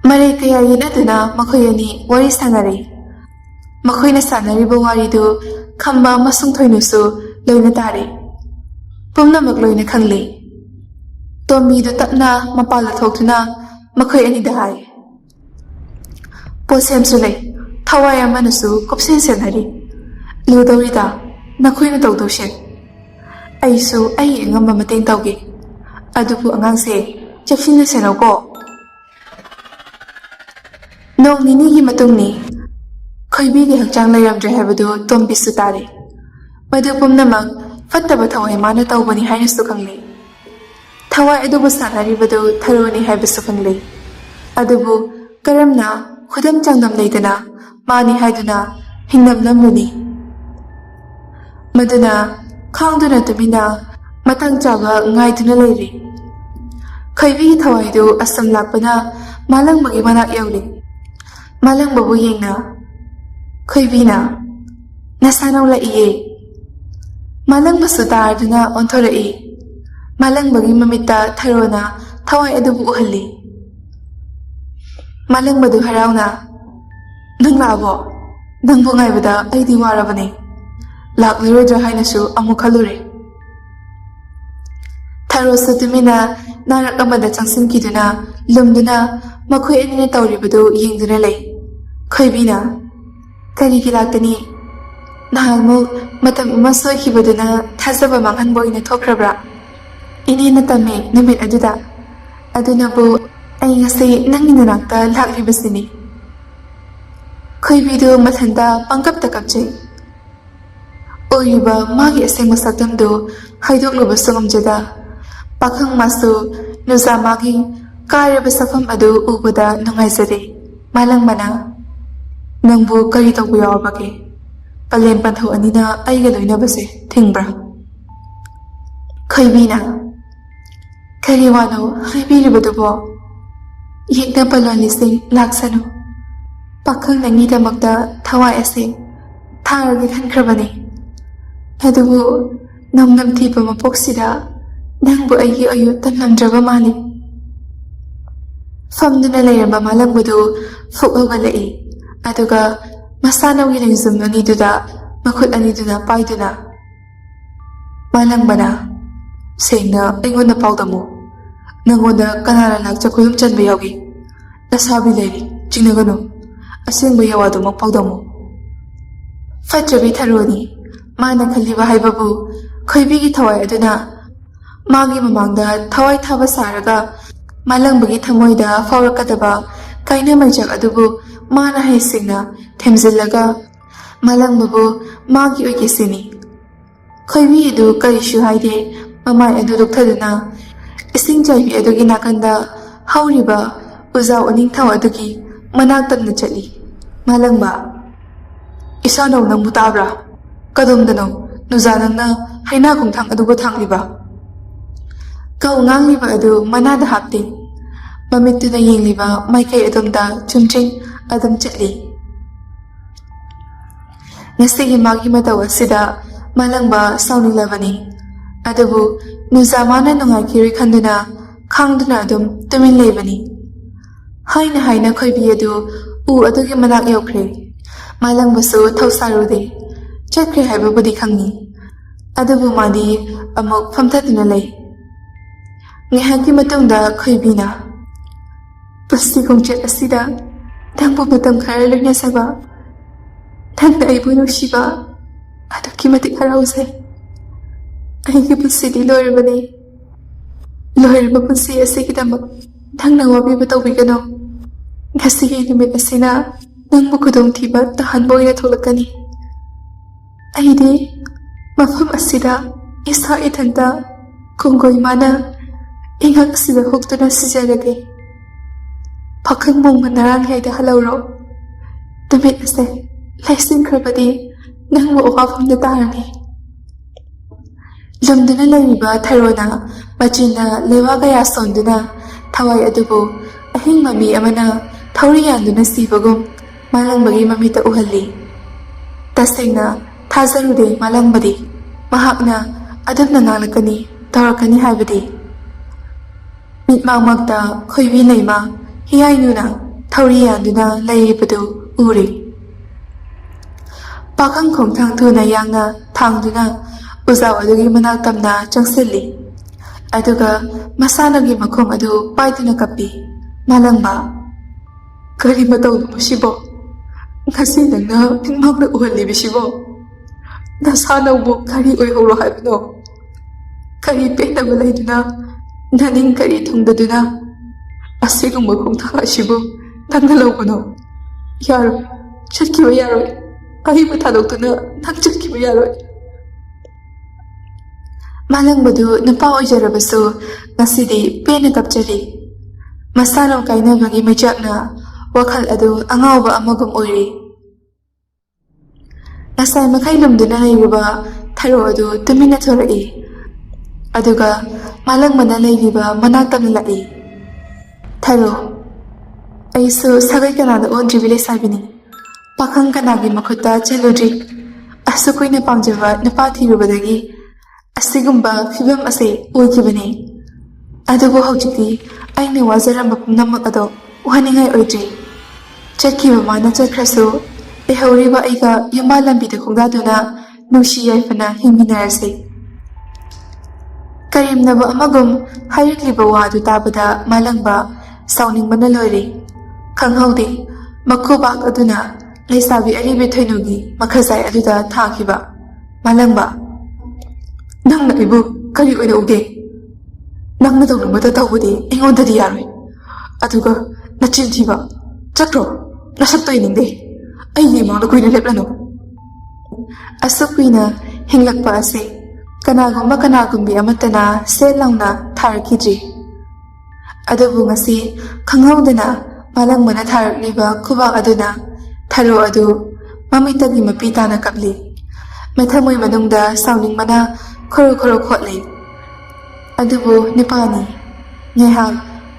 ꯃꯔꯩ ꯀꯌꯥ ꯌꯦꯠꯅꯗꯨꯅ ꯃꯈꯣꯏ ꯑꯅꯤ ꯋꯥꯔꯤ ꯁꯥꯟꯅꯔꯦ꯫ ꯃꯈꯣꯏꯅ ꯁꯥꯟꯅꯔꯤꯕ ꯋꯥꯔꯤꯗꯨ ꯈꯝꯕ ꯑꯃꯁꯨꯡ ꯊꯣꯏꯅꯨꯁꯨ ꯂꯣꯏꯅ ꯇꯥꯔꯦ꯫ ꯄꯨꯝꯅꯃꯛ ꯂꯣꯏꯅ ꯈꯪꯂꯦ꯫ ꯇꯣꯝꯕꯤꯗꯨ ꯇꯞꯅ ꯃꯄꯥꯟꯗ ꯊꯣꯛꯇꯨꯅ ꯃꯈꯣꯏ ꯑꯅꯤꯗ ꯍꯥꯏ, ꯄꯣꯠꯁꯦꯝꯁꯨ ꯂꯩ, ꯊꯋꯥꯏ ꯑꯃꯅꯁꯨ ꯀꯨꯞꯁꯦꯟ ꯁꯦꯟꯅꯔꯤ꯫ ꯂꯨꯗꯧꯔꯤꯗ ꯅꯈꯣꯏꯅ ꯇꯧꯗꯧꯁꯦ꯫ ꯑꯩꯁꯨ ꯑꯩꯒꯤ ꯑꯉꯝꯕ ꯃꯇꯦꯡ ꯇꯧꯒꯦ꯫ ꯑꯗꯨꯕꯨ ꯑꯉꯥꯡꯁꯦ ꯆꯦꯛꯁꯤꯟꯅ ꯁꯦꯟꯅꯧꯀꯣ꯫ ꯅꯣꯡ ꯅꯤꯅꯤꯒꯤ ꯃꯇꯨꯡꯅꯤ ꯈꯣꯏꯕꯤꯒꯤ ꯍꯛꯆꯥꯡ ꯂꯩꯔꯝꯗ꯭ꯔꯦ ꯍꯥꯏꯕꯗꯨ ꯇꯣꯝꯕꯤꯁꯨ ꯇꯥꯔꯦ꯫ ꯃꯗꯨ ꯄꯨꯝꯅꯃꯛ ꯐꯠꯇꯕ ꯊꯋꯥꯏ ꯃꯥꯅ ꯇꯧꯕꯅꯤ ꯍꯥꯏꯅꯁꯨ ꯈꯪꯂꯦ꯫ ꯊꯋꯥꯏ ꯑꯗꯨꯕꯨ ꯁꯥꯟꯅꯔꯤꯕꯗꯨ ꯊꯔꯣꯅꯤ ꯍꯥꯏꯕꯁꯨ ꯈꯪꯂꯦ꯫ ꯑꯗꯨꯕꯨ ꯀꯔꯝꯅ ꯈꯨꯗꯝ ꯆꯥꯡꯗꯝ ꯂꯩꯗꯅ ꯃꯥꯅꯤ ꯍꯥꯏꯗꯨꯅ ꯍꯤꯡꯅꯝꯂꯝꯂꯅꯤ? ꯃꯗꯨꯅ ꯈꯥꯡꯗꯨꯅ ꯇꯨꯃꯤꯟꯅ ꯃꯇꯥꯡ ꯆꯥꯕ ꯉꯥꯏꯗꯨꯅ ꯂꯩꯔꯤ꯫ ꯈꯣꯏꯕꯤꯒꯤ ꯊꯋꯥꯏꯗꯨ ꯑꯁꯝ ꯂꯥꯛꯄꯅ ꯃꯥꯂꯪꯕꯒꯤ ꯃꯅꯥꯛ ꯌꯧꯔꯤ꯫ ꯃꯥꯂꯪꯕꯕꯨ ꯌꯦꯡꯅ ꯈꯣꯏꯕꯤꯅ, ꯅꯁꯥ ꯅꯧꯂꯛꯏꯌꯦ꯫ ꯃꯥꯂꯪꯕꯁꯨ ꯇꯥꯔꯗꯨꯅ ꯑꯣꯟꯊꯣꯔꯛꯏ꯫ ꯃꯥꯂꯪꯕꯒꯤ ꯃꯃꯤꯠꯇ ꯊꯔꯣꯅ ꯊꯋꯥꯏ ꯑꯗꯨꯕꯨ ꯎꯍꯜꯂꯤ꯫ ꯃꯥꯂꯪꯕꯗꯨ ꯍꯔꯥꯎꯅ, ꯅꯪ ꯂꯥꯛꯑꯕꯣ? ꯅꯪꯕꯨ ꯉꯥꯏꯕꯗ ꯑꯩꯗꯤ ꯋꯥꯔꯕꯅꯦ꯫ ꯂꯥꯛꯂꯔꯣꯏꯗ꯭ꯔꯥ ꯍꯥꯏꯅꯁꯨ ꯑꯃꯨꯛ ꯈꯜꯂꯨꯔꯦ꯫ ꯊꯔꯣꯁꯨ ꯇꯨꯃꯤꯟꯅ ꯅꯥꯔꯛ ꯑꯃꯗ ꯆꯪꯁꯤꯟꯈꯤꯗꯨꯅ ꯂꯨꯝꯗꯨꯅ ꯃꯈꯣꯏ ꯑꯅꯤꯅ ꯇꯧꯔꯤꯕꯗꯨ ꯌꯦꯡꯗꯨꯅ ꯂꯩ꯫ ꯈꯣꯏꯕꯤꯅ, ꯀꯔꯤꯒꯤ ꯂꯥꯛꯀꯅꯤ? ꯅꯍꯥꯟꯃꯨꯛ ꯃꯇꯝ ꯑꯃ ꯁꯣꯏꯈꯤꯕꯗꯨꯅ ꯊꯥꯖꯕ ꯃꯥꯡꯍꯟꯕ ꯑꯣꯏꯅ ꯊꯣꯛꯈ꯭ꯔꯕ꯭ꯔꯥ? ꯏꯅꯦꯅ ꯇꯝꯃꯦ ꯅꯨꯃꯤꯠ ꯑꯗꯨꯗ꯫ ꯑꯗꯨꯅꯕꯨ ꯑꯩ ꯉꯁꯤ ꯅꯪꯒꯤ ꯅꯅꯥꯛꯇ ꯂꯥꯛꯂꯤꯕꯁꯤꯅꯤ꯫ ꯈꯣꯏꯕꯤꯗꯨ ꯃꯊꯟꯇ ꯄꯪꯀꯞꯇ ꯀꯞꯆꯩ꯫ ꯑꯣꯏꯔꯤꯕ ꯃꯥꯒꯤ ꯑꯁꯦꯡꯕ ꯁꯛꯇꯝꯗꯨ ꯍꯥꯏꯗꯣꯛꯂꯨꯕꯁꯨ ꯉꯝꯖꯗ ꯄꯥꯈꯪ ꯃꯥꯁꯨ ꯅꯨꯖꯥꯃꯥꯒꯤ ꯀꯥꯏꯔꯕ ꯁꯛꯐꯝ ꯑꯗꯨ ꯎꯕꯗ ꯅꯨꯡꯉꯥꯏꯖꯔꯦ꯫ ꯃꯥꯂꯪꯕꯅ, ꯅꯪꯕꯨ ꯀꯔꯤ ꯇꯧꯕ ꯌꯥꯎꯔꯕꯒꯦ? ꯄꯂꯦꯝ ꯄꯟꯊꯧ ꯑꯅꯤꯅ ꯑꯩꯒ ꯂꯣꯏꯅꯕꯁꯦ ꯊꯤꯡꯕ꯭ꯔꯥ? ꯈꯣꯏꯕꯤꯅ, ꯀꯔꯤ ꯋꯥꯅꯣ ꯍꯥꯏꯕꯤꯔꯤꯕꯗꯨꯕꯣ? ꯌꯦꯛꯅ ꯄꯜꯂꯣꯟꯂꯤꯁꯤꯡ ꯂꯥꯛꯁꯅꯨ꯫ ꯄꯥꯈꯪ ꯅꯪꯒꯤꯗꯃꯛꯇ ꯊꯋꯥꯏ ꯑꯁꯤ ꯊꯥꯔꯒꯦ ꯈꯟꯈ꯭ꯔꯕꯅꯤ꯫ ꯑꯗꯨꯕꯨ ꯅꯝꯊꯤꯕ ꯃꯄꯣꯛꯁꯤꯗ ꯅꯪꯕꯨ ꯑꯩꯒꯤ ꯑꯣꯏꯌꯨ ꯇꯝꯂꯝꯗ꯭ꯔꯕ ꯃꯥꯜꯂꯤ꯫ ꯐꯝꯗꯨꯅ ꯂꯩꯔꯝꯕ ꯃꯥꯂꯪꯕꯗꯨ ꯐꯨꯛ ꯍꯧꯒꯠꯂꯛꯏ꯫ ꯑꯗꯨꯒ ꯃꯁꯥꯅꯧꯒꯤ ꯂꯦꯡꯖꯨꯝ ꯑꯅꯤꯗꯨꯗ ꯃꯈꯨꯠ ꯑꯅꯤꯗꯨꯅ ꯄꯥꯏꯗꯨꯅ, ꯃꯥꯂꯪꯕꯅ, ꯁꯦꯡꯅ ꯑꯩꯉꯣꯟꯗ ꯄꯥꯎꯗꯝꯃꯨ꯫ ꯅꯪꯉꯣꯟꯗ ꯀꯅꯥꯅ ꯂꯥꯛꯆ ꯈꯨꯗꯨꯝ ꯆꯟꯕ ꯌꯥꯎꯒꯦ? ꯅꯁꯥꯕꯤ ꯂꯩꯔꯤ, ꯆꯤꯡꯅꯒꯅꯨ꯫ ꯑꯁꯦꯡꯕ ꯌꯋꯥꯗꯨꯃꯛ ꯄꯥꯎꯗꯝꯃꯨ꯫ ꯐꯠꯇ꯭ꯔꯕꯤ ꯊꯔꯣꯅꯤ ꯃꯥꯅ ꯈꯜꯂꯤꯕ ꯍꯥꯏꯕꯕꯨ ꯈꯣꯏꯕꯤꯒꯤ ꯊꯋꯥꯏ ꯑꯗꯨꯅ ꯃꯥꯒꯤ ꯃꯃꯥꯡꯗ ꯊꯋꯥꯏ ꯊꯥꯕ ꯁꯥꯔꯒ ꯃꯥꯂꯪꯕꯒꯤ ꯊꯃꯣꯏꯗ ꯐꯥꯎꯔꯛꯀꯗꯕ ꯀꯥꯏꯅ ꯃꯩꯆꯥꯛ ꯑꯗꯨꯕꯨ ꯃꯥꯅ ꯍꯩꯁꯤꯡꯅ ꯊꯦꯝꯖꯤꯜꯂꯒ ꯃꯥꯂꯪꯕꯕꯨ ꯃꯥꯒꯤ ꯑꯣꯏꯒꯦ ꯁꯤꯅꯤ꯫ ꯈꯣꯏꯕꯤ ꯑꯗꯨ ꯀꯔꯤꯁꯨ ꯍꯥꯏꯗꯦ꯫ ꯃꯃꯥꯏ ꯑꯗꯨ ꯂꯨꯞꯊꯗꯨꯅ ꯏꯁꯤꯡ ꯆꯥꯏꯕꯤ ꯑꯗꯨꯒꯤ ꯅꯥꯀꯟꯗ ꯍꯧꯔꯤꯕ ꯎꯖꯥꯎ ꯑꯅꯤꯡꯊꯧ ꯑꯗꯨꯒꯤ ꯃꯅꯥꯛ ꯇꯝꯅ ꯆꯠꯂꯤ꯫ ꯃꯥꯂꯪꯕ, ꯏꯁꯥꯅꯧ ꯅꯪꯕꯨ ꯇꯥꯕ꯭ꯔꯥ? ꯀꯗꯣꯝꯗꯅꯣ ꯅꯨꯖꯥ ꯅꯪꯅ ꯍꯩꯅꯥ ꯈꯣꯡꯊꯥꯡ ꯑꯗꯨꯕꯨ ꯊꯥꯡꯂꯤꯕ? ꯀꯧ ꯉꯥꯡꯂꯤꯕ ꯑꯗꯨ ꯃꯅꯥꯗ ꯍꯥꯞꯇꯦ꯫ ꯃꯃꯤꯠꯇꯨꯅ ꯌꯦꯡꯂꯤꯕ ꯃꯥꯏꯀꯩ ꯑꯗꯣꯝꯗ ꯆꯨꯝꯗ꯭ꯔꯤꯡ ꯑꯗꯨꯝ ꯆꯠꯂꯤ꯫ ꯉꯁꯤꯒꯤ ꯃꯥꯒꯤ ꯃꯇꯧ ꯑꯁꯤꯗ ꯃꯥꯂꯪꯕ ꯁꯥꯎꯅꯤꯡꯂꯕꯅꯤ꯫ ꯑꯗꯨꯕꯨ ꯅꯨꯖꯥꯃꯥꯅ ꯅꯨꯡꯉꯥꯏꯈꯤꯔꯣꯏ ꯈꯟꯗꯨꯅ ꯈꯥꯡꯗꯨꯅ ꯑꯗꯨꯝ ꯇꯨꯃꯤꯟ ꯂꯩꯕꯅꯤ꯫ ꯍꯥꯏꯅ ꯍꯥꯏꯅ ꯈꯣꯏꯕꯤ ꯑꯗꯨ ꯎ ꯑꯗꯨꯒꯤ ꯃꯅꯥꯛ ꯌꯧꯈ꯭ꯔꯦ꯫ ꯃꯥꯂꯪꯕꯁꯨ ꯊꯧꯁꯥꯔꯨꯗꯦ꯫ ꯆꯠꯈ꯭ꯔꯦ ꯍꯥꯏꯕꯕꯨꯗꯤ ꯈꯪꯉꯤ꯫ ꯑꯗꯨꯕꯨ ꯃꯥꯗꯤ ꯑꯃꯨꯛ ꯐꯝꯊꯗꯨꯅ ꯂꯩ꯫ ꯉꯥꯏꯍꯥꯛꯀꯤ ꯃꯇꯨꯡꯗ ꯈꯣꯏꯕꯤꯅ, ꯄꯨꯟꯁꯤ ꯈꯣꯡꯆꯠ ꯑꯁꯤꯗ ꯅꯪꯕꯨ ꯃꯇꯝ ꯈꯔ ꯂꯣꯏꯅꯖꯕ, ꯅꯪꯅ ꯑꯩꯕꯨ ꯅꯨꯡꯁꯤꯕ ꯑꯗꯨꯛꯀꯤ ꯃꯇꯤꯛ ꯍꯔꯥꯎꯖꯩ꯫ ꯑꯩꯒꯤ ꯄꯨꯟꯁꯤꯗꯤ ꯂꯣꯏꯔꯕꯅꯤ꯫ ꯂꯣꯏꯔꯕ ꯄꯨꯟꯁꯤ ꯑꯁꯤꯒꯤꯗꯃꯛ ꯅꯪꯅ ꯋꯥꯕꯤꯕ ꯇꯧꯕꯤꯒꯅꯨ꯫ ꯉꯁꯤꯒꯤ ꯅꯨꯃꯤꯠ ꯑꯁꯤꯅ ꯅꯪꯕꯨ ꯈꯨꯗꯣꯡꯊꯤꯕ ꯇꯥꯍꯟꯕ ꯑꯣꯏꯅ ꯊꯣꯛꯂꯛꯀꯅꯤ꯫ ꯑꯩꯗꯤ ꯃꯐꯝ ꯑꯁꯤꯗ ꯏꯁꯥ ꯏꯊꯟꯇ ꯀꯣꯡꯒꯣꯏ ꯃꯥꯅ ꯏꯉꯛ ꯑꯁꯤꯗ ꯍꯨꯛꯇꯨꯅ ꯁꯤꯖꯔꯒꯦ ꯄꯥꯈꯪ ꯃꯣꯡꯕ ꯅꯔꯥꯡꯍꯩꯗ ꯍꯜꯂꯧꯔꯣ ꯅꯨꯃꯤꯠ ꯑꯁꯦ ꯂꯩꯁꯤꯟꯈ꯭ꯔꯕꯗꯤ ꯅꯪꯕꯨ ꯑꯋꯥꯐꯝꯗ ꯇꯥꯔꯅꯤ ꯂꯨꯝꯗꯨꯅ ꯂꯩꯔꯤꯕ ꯊꯔꯣꯅ ꯃꯆꯤꯟꯅ ꯂꯩꯋꯥ ꯀꯌꯥ ꯁꯣꯟꯗꯨꯅ ꯊꯋꯥꯏ ꯑꯗꯨꯕꯨ ꯑꯍꯤꯡ ꯃꯃꯤ ꯑꯃꯅ ꯊꯧꯔꯤ ꯌꯥꯟꯗꯨꯅ ꯁꯤꯕꯒꯨꯝ ꯃꯥꯂꯪꯕꯒꯤ ꯃꯃꯤꯠꯇ ꯎꯍꯜꯂꯤ ꯇꯁꯦꯡꯅ ꯊꯥꯖꯔꯨꯗꯦ ꯃꯥꯂꯪꯕꯗꯤ ꯃꯍꯥꯛꯅ ꯑꯗꯨꯝꯅ ꯉꯥꯡꯂꯛꯀꯅꯤ ꯇꯧꯔꯛꯀꯅꯤ ꯍꯥꯏꯕꯗꯤ ꯃꯤꯠꯃꯥꯡꯃꯛꯇ ꯈꯣꯏꯕꯤ ꯂꯩꯃ ꯍꯤꯌꯥꯏꯅꯨꯅ ꯊꯧꯔꯤ ꯌꯥꯟꯗꯨꯅ ꯂꯩꯔꯤꯕꯗꯨ ꯎꯔꯤ ꯄꯥꯈꯪ ꯈꯣꯡꯊꯥꯡ ꯊꯨꯅ ꯌꯥꯡꯅ ꯊꯥꯡꯗꯨꯅ ꯎꯖꯥꯎ ꯑꯗꯨꯒꯤ ꯃꯅꯥꯛ ꯇꯝꯅ ꯆꯪꯁꯤꯜꯂꯤ ꯑꯗꯨꯒ ꯃꯁꯥꯅꯒꯤ ꯃꯈꯣꯡ ꯑꯗꯨ ꯄꯥꯏꯗꯨꯅ ꯀꯞꯄꯤ ꯃꯥꯂꯪꯕ ꯀꯔꯤ ꯃꯇꯧꯅꯣ ꯃꯁꯤꯕꯣ ꯉꯁꯤ ꯅꯪꯅ ꯃꯤꯠꯃꯥꯡꯗ ꯎꯍꯜꯂꯤꯕꯁꯤꯕꯣ ꯅꯁꯥꯅꯕꯨ ꯀꯔꯤ ꯑꯣꯏꯍꯧꯔꯣ ꯍꯥꯏꯕꯅꯣ ꯀꯔꯤ ꯄꯦꯟꯗꯕ ꯂꯩꯗꯨꯅ ꯅꯅꯤꯡ ꯀꯔꯤ ꯊꯨꯡꯗꯗꯨꯅ ꯑꯁꯤꯒꯨꯝꯕ ꯈꯣꯡꯊꯥꯡ ꯑꯁꯤꯕꯨ ꯅꯪꯅ ꯂꯧꯕꯅꯣ ꯌꯥꯔꯣꯏ ꯆꯠꯈꯤꯕ ꯌꯥꯔꯣꯏ ꯑꯩꯕꯨ ꯊꯥꯗꯣꯛꯇꯨꯅ ꯅꯪ ꯆꯠꯈꯤꯕ ꯌꯥꯔꯣꯏ ꯃꯥꯂꯪꯕꯗꯨ ꯅꯨꯄꯥ ꯑꯣꯏꯖꯔꯕꯁꯨ ꯉꯁꯤꯗꯤ ꯄꯦꯟꯅ ꯀꯞꯆꯔꯤ ꯃꯁꯥꯅ ꯀꯥꯏꯅꯕꯒꯤ ꯃꯩꯆꯥꯛꯅ ꯋꯥꯈꯜ ꯑꯗꯨ ꯑꯉꯥꯎꯕ ꯑꯃꯒꯨꯝ ꯑꯣꯏꯔꯤ ꯉꯁꯥꯏ ꯃꯈꯩ ꯂꯨꯝꯗꯨꯅ ꯂꯩꯔꯤꯕ ꯊꯔꯣ ꯑꯗꯨ ꯇꯨꯃꯤꯟꯅ ꯊꯣꯔꯛꯏ ꯑꯗꯨꯒ ꯃꯥꯂꯪꯕꯅ ꯂꯩꯔꯤꯕ ꯃꯅꯥꯛꯇ ꯂꯥꯛꯏ ꯊꯔꯣ ꯑꯩꯁꯨ ꯁꯥꯒꯩ ꯀꯅꯥꯗ ꯑꯣꯟꯗ꯭ꯔꯤꯕꯤ ꯂꯩꯁꯥꯕꯤꯅꯤ ꯄꯥꯈꯪ ꯀꯅꯥꯒꯤ ꯃꯈꯨꯠꯇ ꯆꯦꯜꯂꯨꯗ꯭ꯔꯤ ꯑꯁꯨꯛ ꯀꯨꯏꯅ ꯄꯥꯝꯖꯕ ꯅꯨꯄꯥ ꯊꯤꯔꯨꯕꯗꯒꯤ ꯑꯁꯤꯒꯨꯝꯕ ꯐꯤꯕꯝ ꯑꯁꯤ ꯑꯣꯏꯈꯤꯕꯅꯤ ꯑꯗꯨꯕꯨ ꯍꯧꯖꯤꯛꯇꯤ ꯑꯩꯅ ꯋꯥꯖꯔꯝꯕ ꯄꯨꯝꯅꯃꯛ ꯑꯗꯣ ꯎꯍꯟꯅꯤꯡꯉꯥꯏ ꯑꯣꯏꯗ꯭ꯔꯤ ꯆꯠꯈꯤꯕ ꯃꯥꯅ ꯆꯠꯈ꯭ꯔꯁꯨ ꯂꯩꯍꯧꯔꯤꯕ ꯑꯩꯒ ꯌꯨꯝꯕꯥꯜ ꯂꯝꯕꯤꯗ ꯈꯣꯡꯗꯥꯗꯨꯅ ꯅꯨꯡꯁꯤ ꯌꯥꯏꯐꯅ ꯍꯤꯡꯃꯤꯟꯅꯔꯁꯤ ꯀꯔꯦꯝꯅꯕ ꯑꯃꯒꯨꯝ ꯍꯥꯏꯔꯛꯂꯤꯕ ꯋꯥꯗꯨ ꯇꯥꯕꯗ ꯃꯥꯂꯪꯕ ꯁꯥꯎꯅꯤꯡꯕꯅ ꯂꯣꯏꯔꯤ ꯈꯪꯍꯧꯗꯦ ꯃꯈꯨꯕꯥꯛ ꯑꯗꯨꯅ ꯂꯩꯁꯥꯕꯤ ꯑꯔꯤꯕꯤ ꯊꯣꯏꯅꯨꯒꯤ ꯃꯈꯖꯥꯏ ꯑꯗꯨꯗ ꯊꯥꯈꯤꯕ ꯃꯥꯂꯪꯕ ꯅꯪꯅ ꯑꯩꯕꯨ ꯀꯔꯤ ꯑꯣꯏꯅ ꯎꯒꯦ ꯅꯪꯅ ꯇꯧꯅꯤꯡꯕꯗ ꯇꯧꯕꯗꯤ ꯑꯩꯉꯣꯟꯗꯗꯤ ꯌꯥꯔꯣꯏ ꯑꯗꯨꯒ ꯅꯆꯤꯟ ꯊꯤꯕ ꯆꯠꯈ꯭ꯔꯣ ꯅꯁꯛꯇꯣ ꯌꯦꯡꯅꯤꯡꯗꯦ ꯑꯩꯒꯤ ꯏꯃꯥꯡꯗ ꯀꯨꯏꯅ ꯂꯦꯞꯂꯅꯨ ꯑꯁꯨꯛ ꯀꯨꯏꯅ ꯍꯤꯡꯂꯛꯄ ꯑꯁꯤ ꯀꯅꯥꯒꯨꯝꯕꯤ ꯑꯃꯠꯇꯅ ꯁꯦꯠ ꯂꯥꯎꯅ ꯊꯥꯔꯛꯈꯤꯗ꯭ꯔꯤ ꯑꯗꯨꯕꯨ ꯉꯁꯤ ꯈꯪꯍꯧꯗꯅ ꯃꯥꯂꯪꯕꯅ ꯊꯥꯔꯛꯂꯤꯕ ꯈꯨꯕꯥꯛ ꯑꯗꯨꯅ ꯊꯔꯣ ꯑꯗꯨ ꯃꯃꯤꯠꯇꯒꯤ ꯃꯄꯤ ꯇꯥꯅ ꯀꯞꯂꯤ ꯃꯊꯃꯣꯏ ꯃꯅꯨꯡꯗ ꯁꯥꯎꯅꯤꯡꯕꯅ ꯈꯣꯔꯣ ꯈꯣꯔꯣ ꯈꯣꯠꯂꯤ ꯑꯗꯨꯕꯨ ꯅꯨꯄꯥꯅꯤ ꯉꯥꯏꯍꯥꯛ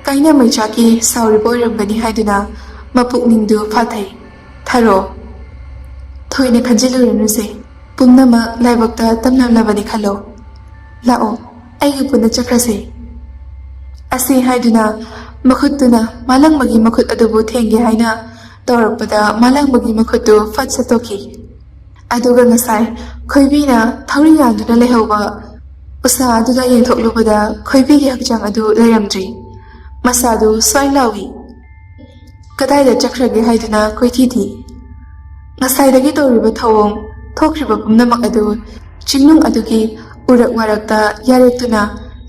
ꯀꯥꯏꯅ ꯃꯩꯆꯥꯛꯀꯤ ꯁꯥꯎꯔꯤꯕ ꯑꯣꯏꯔꯝꯒꯅꯤ ꯍꯥꯏꯗꯨꯅ ꯃꯄꯨꯛꯅꯤꯡꯗꯨ ꯐꯥꯊꯩ ꯊꯔꯣ ꯊꯣꯏꯅ ꯈꯟꯖꯤꯜꯂꯨꯔꯅꯨꯁꯦ ꯄꯨꯝꯅꯃꯛ ꯂꯥꯏꯕꯛꯇ ꯇꯝꯂꯝꯂꯕꯅꯤ ꯈꯜꯂꯣ ꯂꯥꯛꯑꯣ ꯑꯩꯒ ꯄꯨꯟꯅ ꯆꯠꯈ꯭ꯔꯁꯦ ꯑꯁꯤ ꯍꯥꯏꯗꯨꯅ ꯃꯈꯨꯠꯇꯨꯅ ꯃꯥꯂꯪꯕꯒꯤ ꯃꯈꯨꯠ ꯑꯗꯨꯕꯨ ꯊꯦꯡꯒꯦ ꯍꯥꯏꯅ ꯇꯧꯔꯛꯄꯗ ꯃꯥꯂꯪꯕꯒꯤ ꯃꯈꯨꯠꯇꯨ ꯐꯠ ꯁꯠꯇꯣꯛꯈꯤ ꯑꯗꯨꯒ ꯉꯁꯥꯏ ꯈꯣꯏꯕꯤꯅ ꯊꯧꯔꯤ ꯌꯥꯟꯗꯨꯅ ꯂꯩꯍꯧꯕ ꯎꯁꯥ ꯑꯗꯨꯗ ꯌꯦꯡꯊꯣꯛꯂꯨꯕꯗ ꯈꯣꯏꯕꯤꯒꯤ ꯍꯛꯆꯥꯡ ꯑꯗꯨ ꯂꯩꯔꯝꯗ꯭ꯔꯤ ꯃꯁꯥꯗꯨ ꯁ꯭ꯋꯥꯏ ꯂꯥꯎꯏ ꯀꯗꯥꯏꯗ ꯆꯠꯈ꯭ꯔꯒꯦ ꯍꯥꯏꯗꯨꯅ ꯀꯣꯏꯊꯤ ꯊꯤ ꯉꯁꯥꯏꯗꯒꯤ ꯇꯧꯔꯤꯕ ꯊꯧꯑꯣꯡ ꯊꯣꯛꯈ꯭ꯔꯤꯕ ꯄꯨꯝꯅꯃꯛ ꯑꯗꯨ ꯆꯤꯡꯅꯨꯡ ꯑꯗꯨꯒꯤ ꯎꯔꯛ ꯋꯥꯔꯛꯇ ꯌꯥꯔꯦꯛꯇꯨꯅ